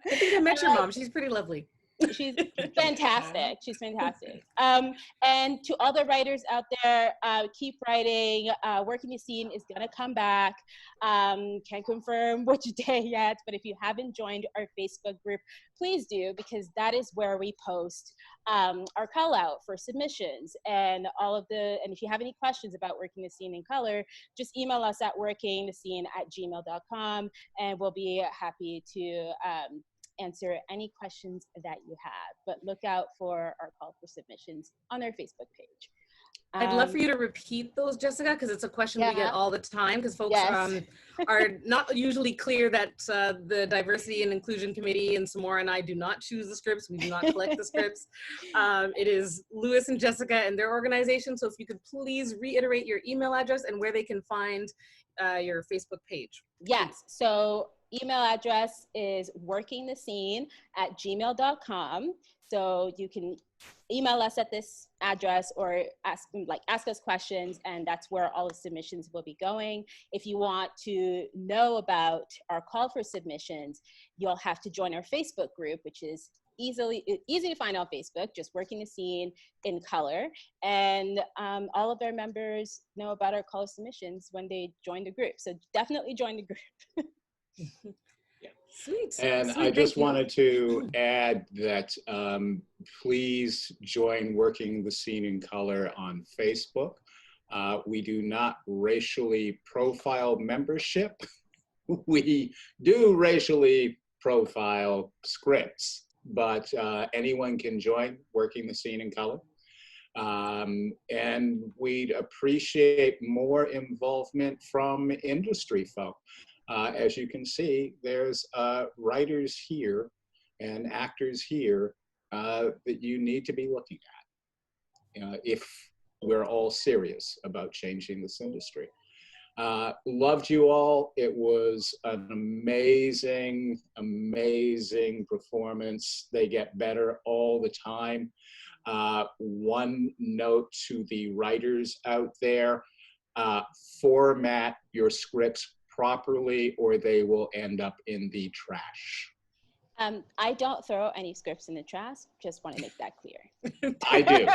think I met your mom. She's pretty lovely. She's fantastic. She's fantastic. And to all the writers out there, keep writing. Working the Scene is going to come back. Can't confirm which day yet, but if you haven't joined our Facebook group, please do, because that is where we post our call out for submissions and all of the, and if you have any questions about Working the Scene in Color, just email us at workingthescene@gmail.com, and we'll be happy to answer any questions that you have. But look out for our call for submissions on our Facebook page. I'd love for you to repeat those, Jessica, because it's a question we get all the time, because folks are not usually clear that the Diversity and Inclusion Committee and Samora and I do not choose the scripts. We do not collect the scripts. It is Louis and Jessica and their organization. So if you could please reiterate your email address and where they can find your Facebook page. Yes, so email address is workingthescene@gmail.com. So you can email us at this address or ask us questions, and that's where all the submissions will be going. If you want to know about our call for submissions, you'll have to join our Facebook group, which is easy to find on Facebook, just Working the Scene in Color. And all of our members know about our call submissions when they join the group. So definitely join the group. Sweet. And Sweet, I just wanted to add that please join Working the Scene in Color on Facebook. We do not racially profile membership. We do racially profile scripts, but anyone can join Working the Scene in Color. And we'd appreciate more involvement from industry folk. As you can see, there's writers here and actors here that you need to be looking at if we're all serious about changing this industry. Loved you all. It was an amazing, amazing performance. They get better all the time. One note to the writers out there, format your scripts properly or they will end up in the trash. I don't throw any scripts in the trash. Just want to make that clear. I do.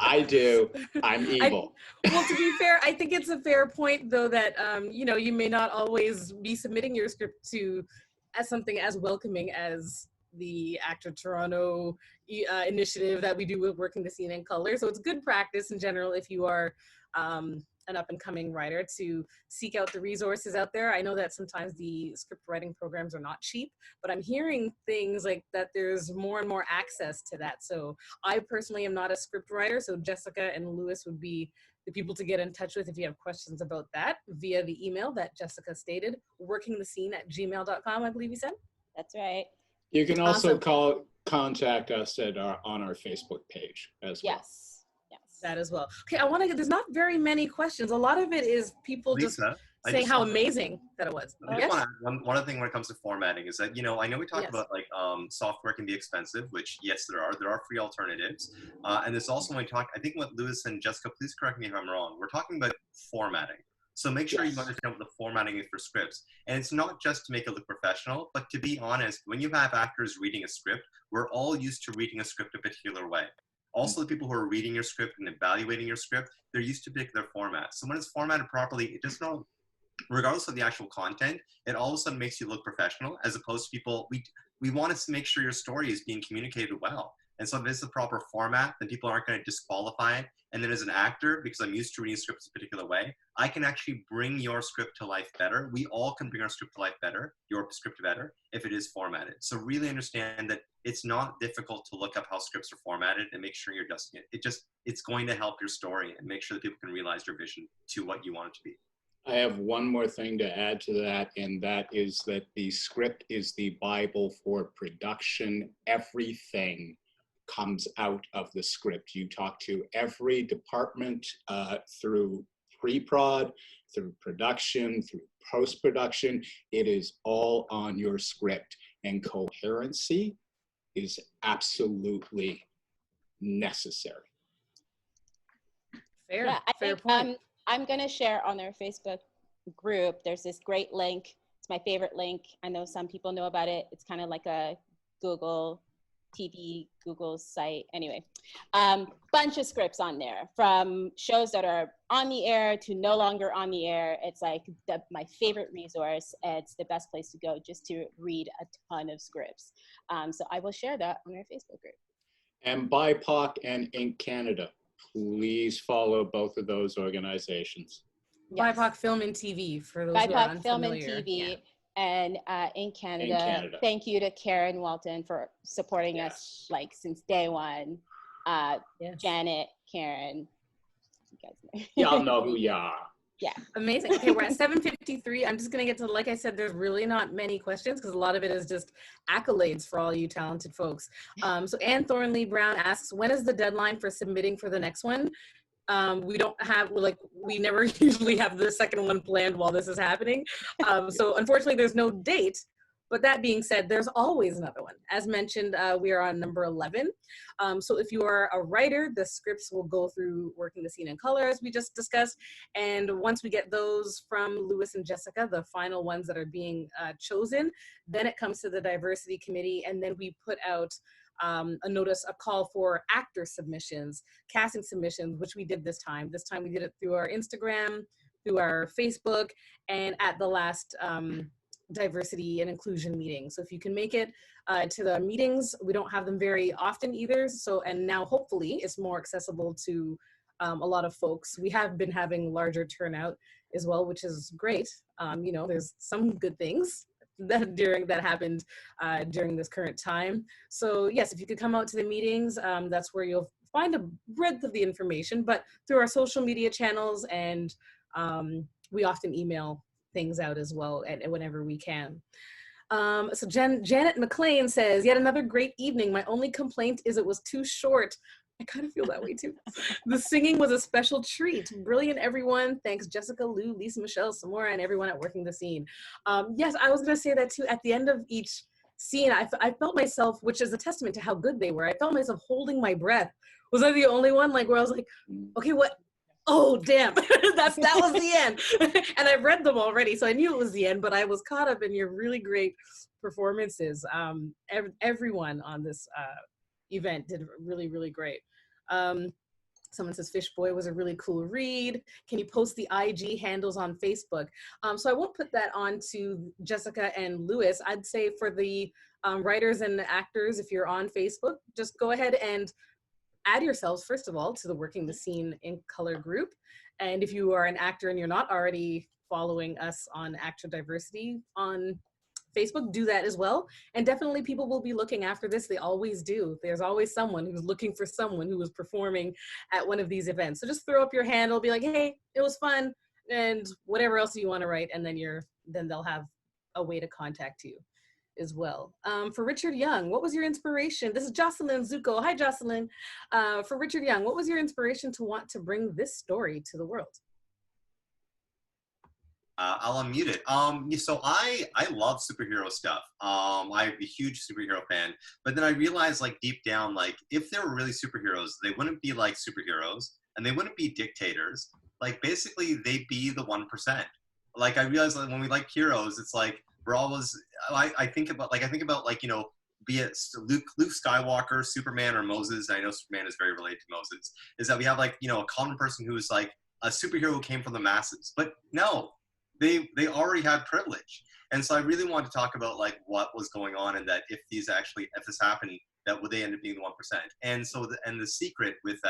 I do. I'm evil. Well, to be fair, I think it's a fair point, though, that you know, you may not always be submitting your script to as something as welcoming as the ACTRA Toronto initiative that we do with Working the Scene in Color. So it's good practice in general if you are an up-and-coming writer to seek out the resources out there. I know that sometimes the script writing programs are not cheap, but I'm hearing things like that there's more and more access to that. So I personally am not a script writer, so Jessica and Lewis would be the people to get in touch with if you have questions about that via the email that Jessica stated, workingthescene@gmail.com, I believe you said. That's right. You can also contact us at on our Facebook page as well. Yes. That as well. Okay, I want to get, there's not very many questions. A lot of it is people just Lisa, saying how amazing that it was. Yes? One other thing when it comes to formatting is that, you know, I know we talked about like software can be expensive, which yes, there are free alternatives. And there's also when we talk, I think what Lewis and Jessica, please correct me if I'm wrong, we're talking about formatting. So make sure you understand what the formatting is for scripts. And it's not just to make it look professional, but to be honest, when you have actors reading a script, we're all used to reading a script a particular way. Also, the people who are reading your script and evaluating your script, they're used to pick their format. So when it's formatted properly, it does not, regardless of the actual content, it all of a sudden makes you look professional, as opposed to people, we want to make sure your story is being communicated well. And so if it's the proper format, then people aren't going to disqualify it. And then as an actor, because I'm used to reading scripts a particular way, I can actually bring your script to life better. We all can bring our script to life better, your script better, if it is formatted. So really understand that it's not difficult to look up how scripts are formatted and make sure you're adjusting it. It's going to help your story and make sure that people can realize your vision to what you want it to be. I have one more thing to add to that, and that is that the script is the Bible for production. Everything comes out of the script. You talk to every department through pre-prod, through production, through post-production. It is all on your script, and coherency is absolutely necessary. Fair, yeah, I fair think, point. I'm going to share on our Facebook group. There's this great link. It's my favorite link. I know some people know about it. It's kind of like a Google TV, Google site. Anyway, bunch of scripts on there from shows that are on the air to no longer on the air. It's like my favorite resource. It's the best place to go just to read a ton of scripts. So I will share that on our Facebook group. And BIPOC and Inc. Canada, please follow both of those organizations. Yes. BIPOC Film and TV, for those who are BIPOC Film and unfamiliar. TV. And in Canada, thank you to Karen Walton for supporting us like since day one. Janet, Karen, you guys know. Y'all know who you are. Yeah. Amazing. Okay, we're at 7:53. I'm just going to get to, like I said, there's really not many questions because a lot of it is just accolades for all you talented folks. So Anne Thornley Brown asks, when is the deadline for submitting for the next one? We don't have, we never usually have the second one planned while this is happening. So unfortunately, there's no date. But that being said, there's always another one. As mentioned, we are on number 11. So if you are a writer, the scripts will go through Working the Scene in Color, as we just discussed. And once we get those from Lewis and Jessica, the final ones that are being chosen, then it comes to the diversity committee. And then we put out a call for actor submissions, casting submissions, which we did this time. This time we did it through our Instagram, through our Facebook, and at the last diversity and inclusion meeting. So if you can make it to the meetings, we don't have them very often either. So, and now hopefully it's more accessible to a lot of folks. We have been having larger turnout as well, which is great. You know, there's some good things that happened during this current time. So yes, if you could come out to the meetings, that's where you'll find a breadth of the information, but through our social media channels, and we often email things out as well whenever we can. So Janet McLean says, yet another great evening. My only complaint is it was too short. I kind of feel that way too. The singing was a special treat. Brilliant, everyone. Thanks, Jessica, Lou, Lisa, Michelle, Samora, and everyone at Working the Scene. Yes, I was going to say that too. At the end of each scene, I felt myself, which is a testament to how good they were, I felt myself holding my breath. Was I the only one? Like, where I was like, okay, what? Oh, damn, that was the end. And I've read them already, so I knew it was the end, but I was caught up in your really great performances. Everyone on this event did really, really great. Someone says Fish Boy was a really cool read. Can you post the IG handles on Facebook? So I won't put that on to Jessica and Lewis. I'd say for the writers and the actors, if you're on Facebook, just go ahead and add yourselves, first of all, to the Working the Scene in Color group. And if you are an actor and you're not already following us on ACTRA Diversity on Facebook, do that as well. And definitely people will be looking after this. They always do. There's always someone who's looking for someone who was performing at one of these events. So just throw up your handle, be like, hey, it was fun, and whatever else you want to write, and then they'll have a way to contact you as well. For Richard Young, what was your inspiration? This is Jocelyn Zuko. Hi, Jocelyn. For Richard Young, what was your inspiration to want to bring this story to the world? I'll unmute it. So I love superhero stuff. I'm a huge superhero fan, but then I realized, like, deep down, like, if they were really superheroes, they wouldn't be like superheroes and they wouldn't be dictators. Like, basically they'd be the 1%. Like, I realized that when we like heroes, it's like, we're always, I think about like, you know, be it Luke Skywalker, Superman, or Moses. I know Superman is very related to Moses, is that we have, like, you know, a common person who is like a superhero who came from the masses, but no, they already had privilege. And so I really wanted to talk about, like, what was going on, and that if this happened, that would they end up being the 1%. And so the secret with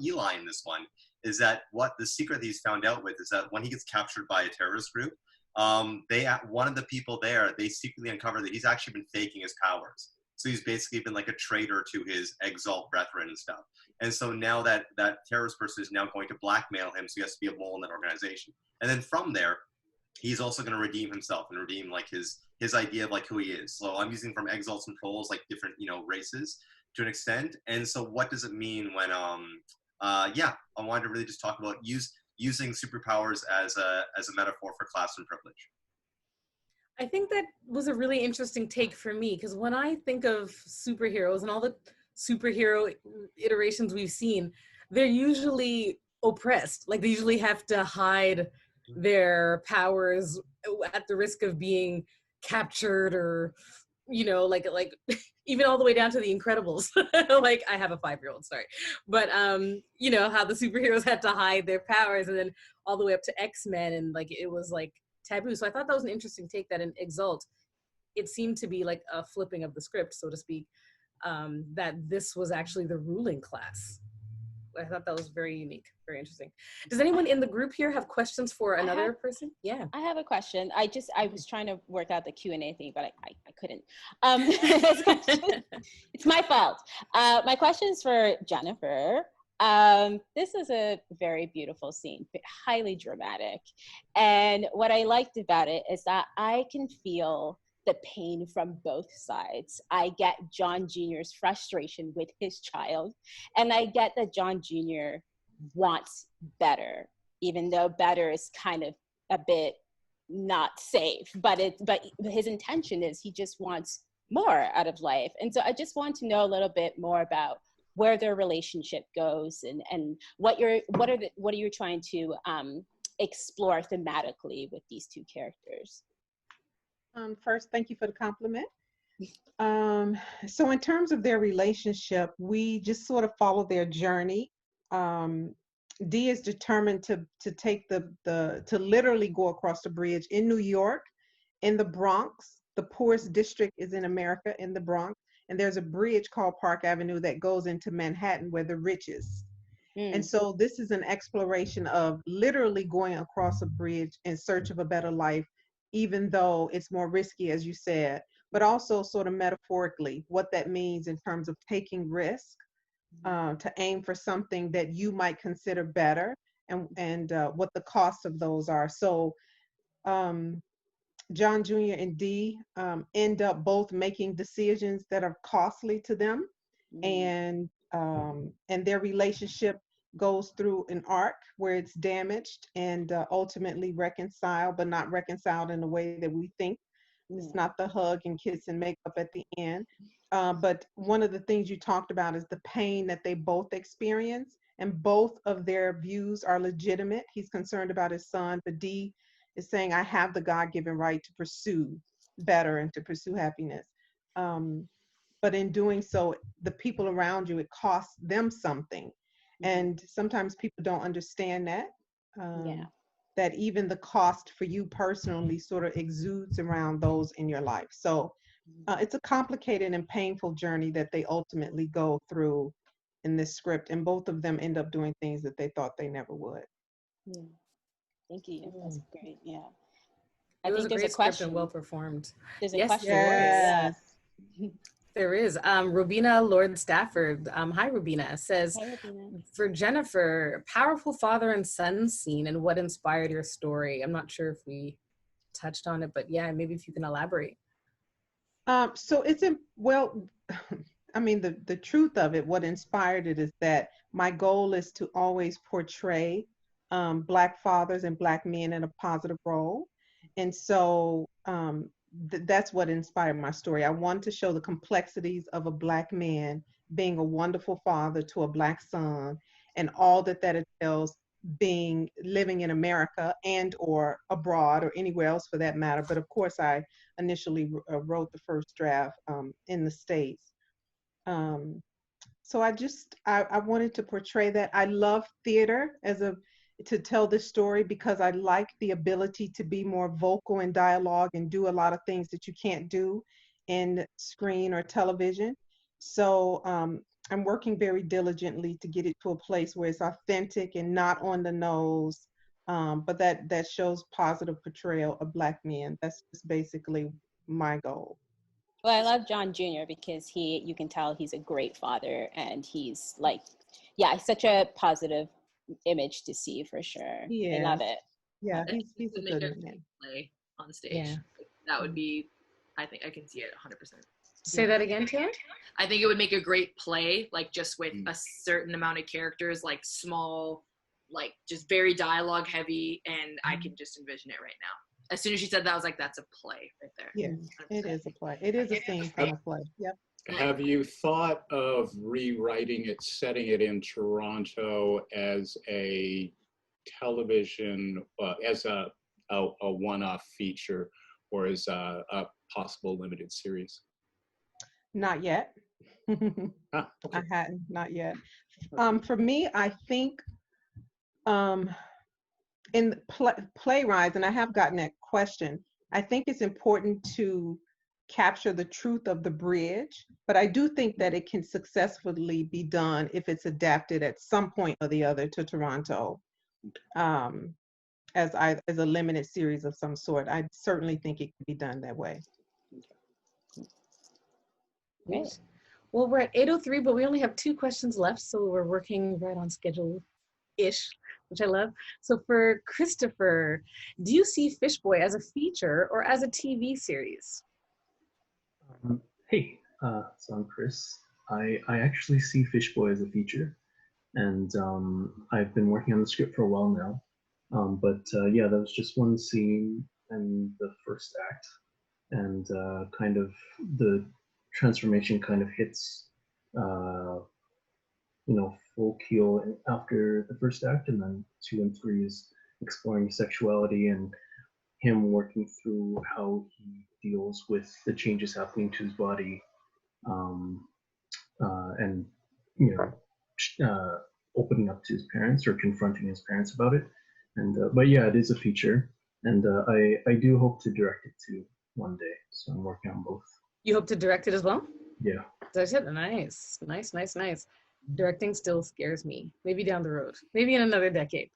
Eli in this one is that what the secret that he's found out with is that when he gets captured by a terrorist group, one of the people there, they secretly uncover that he's actually been faking his powers. So he's basically been like a traitor to his EXALT brethren and stuff. And so now that terrorist person is now going to blackmail him, so he has to be a mole in that organization. And then from there, he's also going to redeem himself and redeem, like, his idea of, like, who he is. So I'm using from EXALT and trolls, like, different, you know, races to an extent. And so what does it mean when I wanted to really just talk about using superpowers as a metaphor for class and privilege. I think that was a really interesting take for me, because when I think of superheroes and all the superhero iterations we've seen, they're usually oppressed. Like, they usually have to hide their powers at the risk of being captured, or, you know, like even all the way down to the Incredibles. Like, I have a 5-year-old, sorry. But, you know, how the superheroes had to hide their powers, and then all the way up to X-Men, and, like, it was, like, taboo. So I thought that was an interesting take, that in EXALT, it seemed to be like a flipping of the script, so to speak, that this was actually the ruling class. I thought that was very unique, very interesting. Does anyone in the group here have questions for another person? Yeah. I have a question. I was trying to work out the Q&A thing, but I couldn't. It's my fault. My question is for Jennifer. This is a very beautiful scene, highly dramatic. And what I liked about it is that I can feel the pain from both sides. I get John Jr.'s frustration with his child, and I get that John Jr. wants better, even though better is kind of a bit not safe, but his intention is he just wants more out of life. And so I just want to know a little bit more about where their relationship goes, and what are you trying to explore thematically with these two characters. First, thank you for the compliment. So in terms of their relationship, we just sort of follow their journey. Dee is determined to take to literally go across the bridge in New York, in the Bronx. The poorest district is in America, in the Bronx. And there's a bridge called Park Avenue that goes into Manhattan, where the rich is. And so this is an exploration of literally going across a bridge in search of a better life, even though it's more risky, as you said, but also sort of metaphorically, what that means in terms of taking risk to aim for something that you might consider better, and what the costs of those are. So John Jr. and Dee end up both making decisions that are costly to them, and their relationship goes through an arc where it's damaged and ultimately reconciled, but not reconciled in the way that we think. It's not the hug and kiss and makeup at the end. But one of the things you talked about is the pain that they both experience, and both of their views are legitimate. He's concerned about his son, but Dee is saying, I have the God-given right to pursue better and to pursue happiness. But in doing so, the people around you, it costs them something. And sometimes people don't understand that. Yeah. That even the cost for you personally sort of exudes around those in your life. So it's a complicated and painful journey that they ultimately go through in this script. And both of them end up doing things that they thought they never would. Yeah. Thank you. That's great. Yeah. It I was think a there's a great script question. and well performed. There's a Yes, question. there is. Yeah. There is. Robina Lord Stafford, hi Robina, says, Hi, Rabina. for Jennifer, powerful father and son scene and what inspired your story. I'm not sure if we touched on it, but yeah, maybe if you can elaborate. So it's well, I mean, the truth of it, what inspired it is that my goal is to always portray Black fathers and Black men in a positive role. And so that's what inspired my story. I want to show the complexities of a Black man being a wonderful father to a Black son and all that that entails living in America and or abroad or anywhere else for that matter. But of course, I initially wrote the first draft in the States. So I wanted to portray that. I love theater to tell this story because I like the ability to be more vocal in dialogue and do a lot of things that you can't do in screen or television. So I'm working very diligently to get it to a place where it's authentic and not on the nose, but that shows positive portrayal of Black men. That's just basically my goal. Well, I love John Jr. because you can tell he's a great father, and he's like, yeah, such a positive image to see for sure. I love it. Yeah, I think he's a make good a man. play on stage. Yeah. That would be, I think I can see it 100%. Say that again, Taylor? I think it would make a great play, like just with a certain amount of characters, like small, like just very dialogue heavy, and I can just envision it right now. As soon as she said that, I was like, that's a play right there. Yeah, it is a play. It is a scene from a play. Yep. Have you thought of rewriting it, setting it in Toronto as a television, as a one-off feature, or as a possible limited series? Not yet. Okay. I hadn't, not yet. For me, I think in playwrights, and I have gotten that question, I think it's important to capture the truth of the bridge, but I do think that it can successfully be done if it's adapted at some point or the other to Toronto as a limited series of some sort. I certainly think it can be done that way. Great. Well, we're at 8:03, but we only have 2 questions left, so we're working right on schedule-ish, which I love. So for Christopher, do you see Fish Boy as a feature or as a TV series? Hey, so I'm Chris. I actually see Fish Boy as a feature, and I've been working on the script for a while now. Yeah, that was just one scene in the first act, and kind of the transformation kind of hits, full keel after the first act, and then 2 and 3 is exploring sexuality and him working through how he deals with the changes happening to his body, and opening up to his parents or confronting his parents about it. And but yeah, it is a feature, and I do hope to direct it too one day. So I'm working on both. You hope to direct it as well? Yeah. That's it. Nice. Directing still scares me. Maybe down the road. Maybe in another decade.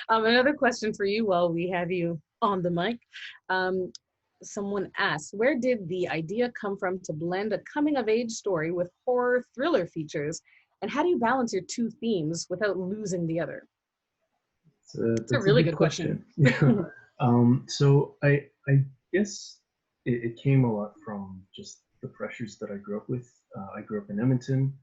Another question for you while we have you on the mic. Someone asked, where did the idea come from to blend a coming-of-age story with horror thriller features? And how do you balance your 2 themes without losing the other? That's a really good question. Yeah. So I guess it came a lot from just the pressures that I grew up with. I grew up in Edmonton,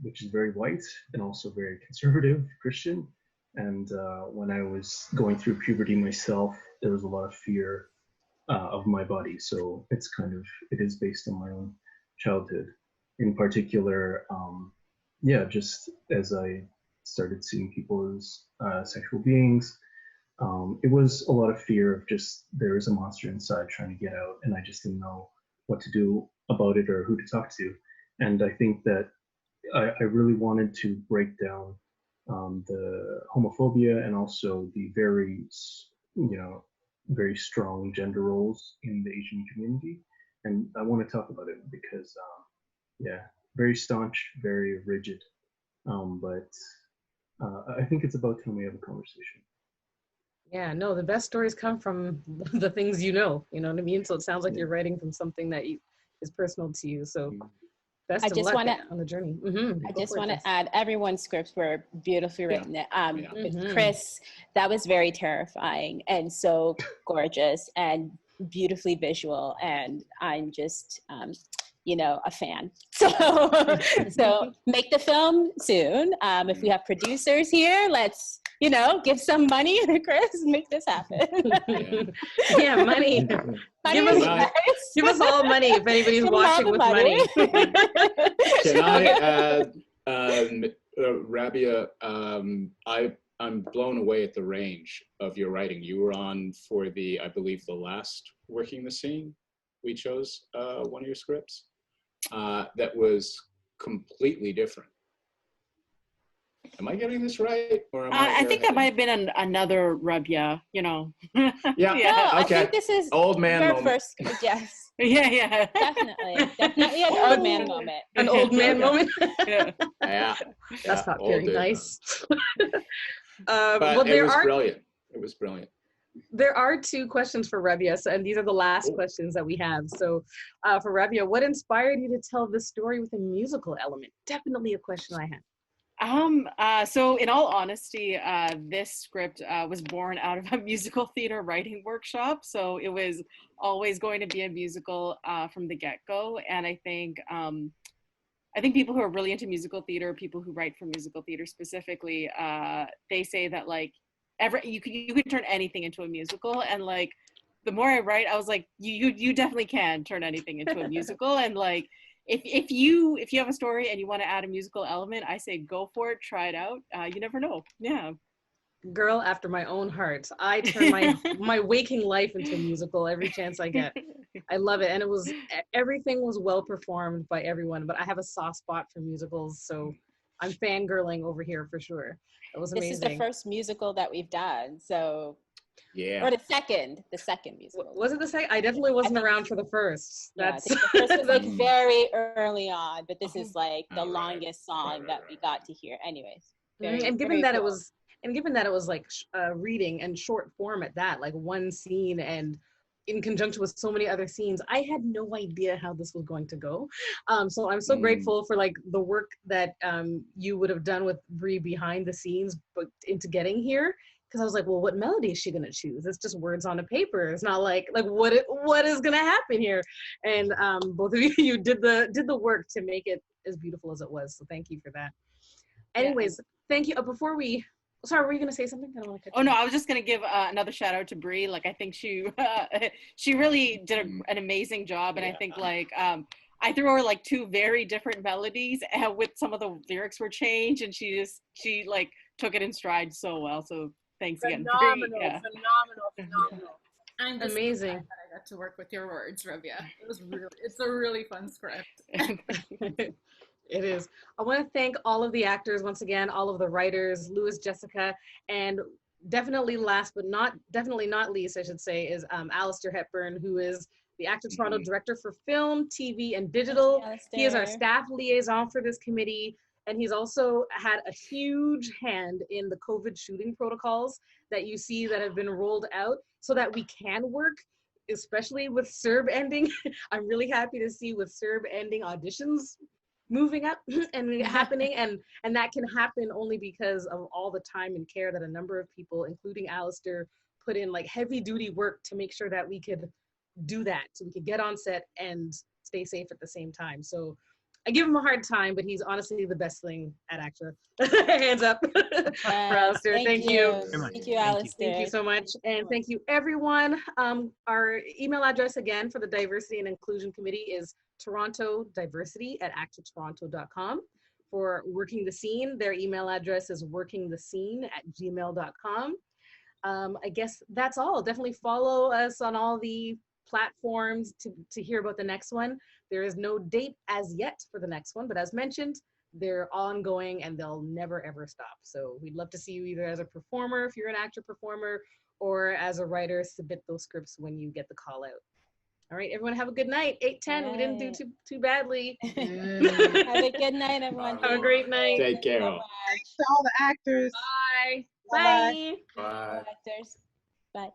which is very white and also very conservative Christian. And when I was going through puberty myself, there was a lot of fear of my body. So it is based on my own childhood. In particular, just as I started seeing people as sexual beings, it was a lot of fear of just there is a monster inside trying to get out, and I just didn't know what to do about it or who to talk to. And I think that I really wanted to break down the homophobia and also the very, very strong gender roles in the Asian community. And I want to talk about it because, very staunch, very rigid. But I think it's about time we have a conversation. Yeah, no, the best stories come from the things you know what I mean? So it sounds like you're writing from something that is personal to you. So best I of just luck want to. on the journey. I just want to add, everyone's scripts were beautifully written. With Chris, that was very terrifying and so gorgeous and beautifully visual. And I'm just, a fan. So make the film soon. If we have producers here, let's, give some money to Chris and make this happen. Yeah, money. Give us all money if anybody's watching with money. Can I add, Rabiya, I'm blown away at the range of your writing. You were on for I believe the last Working the Scene. We chose one of your scripts that was completely different. Am I getting this right? Or I think that might have been another Rabiya, Yeah. No, Okay. I think this is old man your moment. first. Yes. Yeah. Definitely an old man moment. An old man moment. Yeah. That's not all very day. nice. But well, it was brilliant. It was brilliant. There are two questions for Rabiya, and these are the last questions that we have. So for Rabiya, what inspired you to tell this story with a musical element? Definitely a question I had. So in all honesty, this script was born out of a musical theater writing workshop. So it was always going to be a musical from the get-go. And I think people who are really into musical theater, people who write for musical theater specifically, they say that like you could turn anything into a musical. And like the more I write, I was like, you definitely can turn anything into a musical. And like if you have a story and you want to add a musical element, I say go for it, try it out. You never know. Yeah. Girl after my own heart. I turn my waking life into a musical every chance I get. I love it. And everything was well performed by everyone, but I have a soft spot for musicals, so I'm fangirling over here for sure. It was amazing. This is the first musical that we've done, so. Yeah. Or the second musical. Was it the second? I definitely wasn't around for the first. Yeah, I think the first was like very early on, but this is like the longest song that we got to hear. Anyways. And given that it was like reading and short form at that, like one scene and in conjunction with so many other scenes, I had no idea how this was going to go. So I'm so grateful for like the work that you would have done with Bree behind the scenes, but into getting here. Because I was like, well, what melody is she gonna choose? It's just words on a paper. It's not like what is gonna happen here? And both of you did the work to make it as beautiful as it was. So thank you for that. Anyways, thank you. Before we, sorry, were you gonna say something? I don't want to cut you. No, I was just gonna give another shout out to Bree. Like I think she really did an amazing job, and I think like I threw her like two very different melodies with some of the lyrics were changed, and she like took it in stride so well. So thanks again. Phenomenal. I'm just amazing that I got to work with your words, Rabiya. It's a really fun script. It is. I want to thank all of the actors once again, all of the writers, Louis, Jessica, and definitely definitely not least, I should say, is Alistair Hepburn, who is the ACTRA Toronto Director for Film, TV, and Digital. He is our staff liaison for this committee. And he's also had a huge hand in the COVID shooting protocols that you see that have been rolled out so that we can work, especially with CERB ending. I'm really happy to see with CERB ending auditions moving up and happening. And that can happen only because of all the time and care that a number of people, including Alistair, put in like heavy duty work to make sure that we could do that. So we could get on set and stay safe at the same time. So I give him a hard time, but he's honestly the best thing at ACTRA. Hands up for Alistair. Thank you. Thank you, Alistair. Thank you so much. And thank you, everyone. Our email address again for the Diversity and Inclusion Committee is torontodiversity@actratoronto.com. For Working the Scene, their email address is workingthescene@gmail.com. I guess that's all. Definitely follow us on all the platforms to hear about the next one. There is no date as yet for the next one, but as mentioned, they're ongoing and they'll never ever stop. So we'd love to see you either as a performer, if you're an actor performer, or as a writer. Submit those scripts when you get the call out. All right, everyone have a good night. 8:10, we didn't do too badly. Have a good night, everyone. Have a great night. Take care. Thanks to all the actors. Bye. Bye-bye. Bye. Actors. Bye.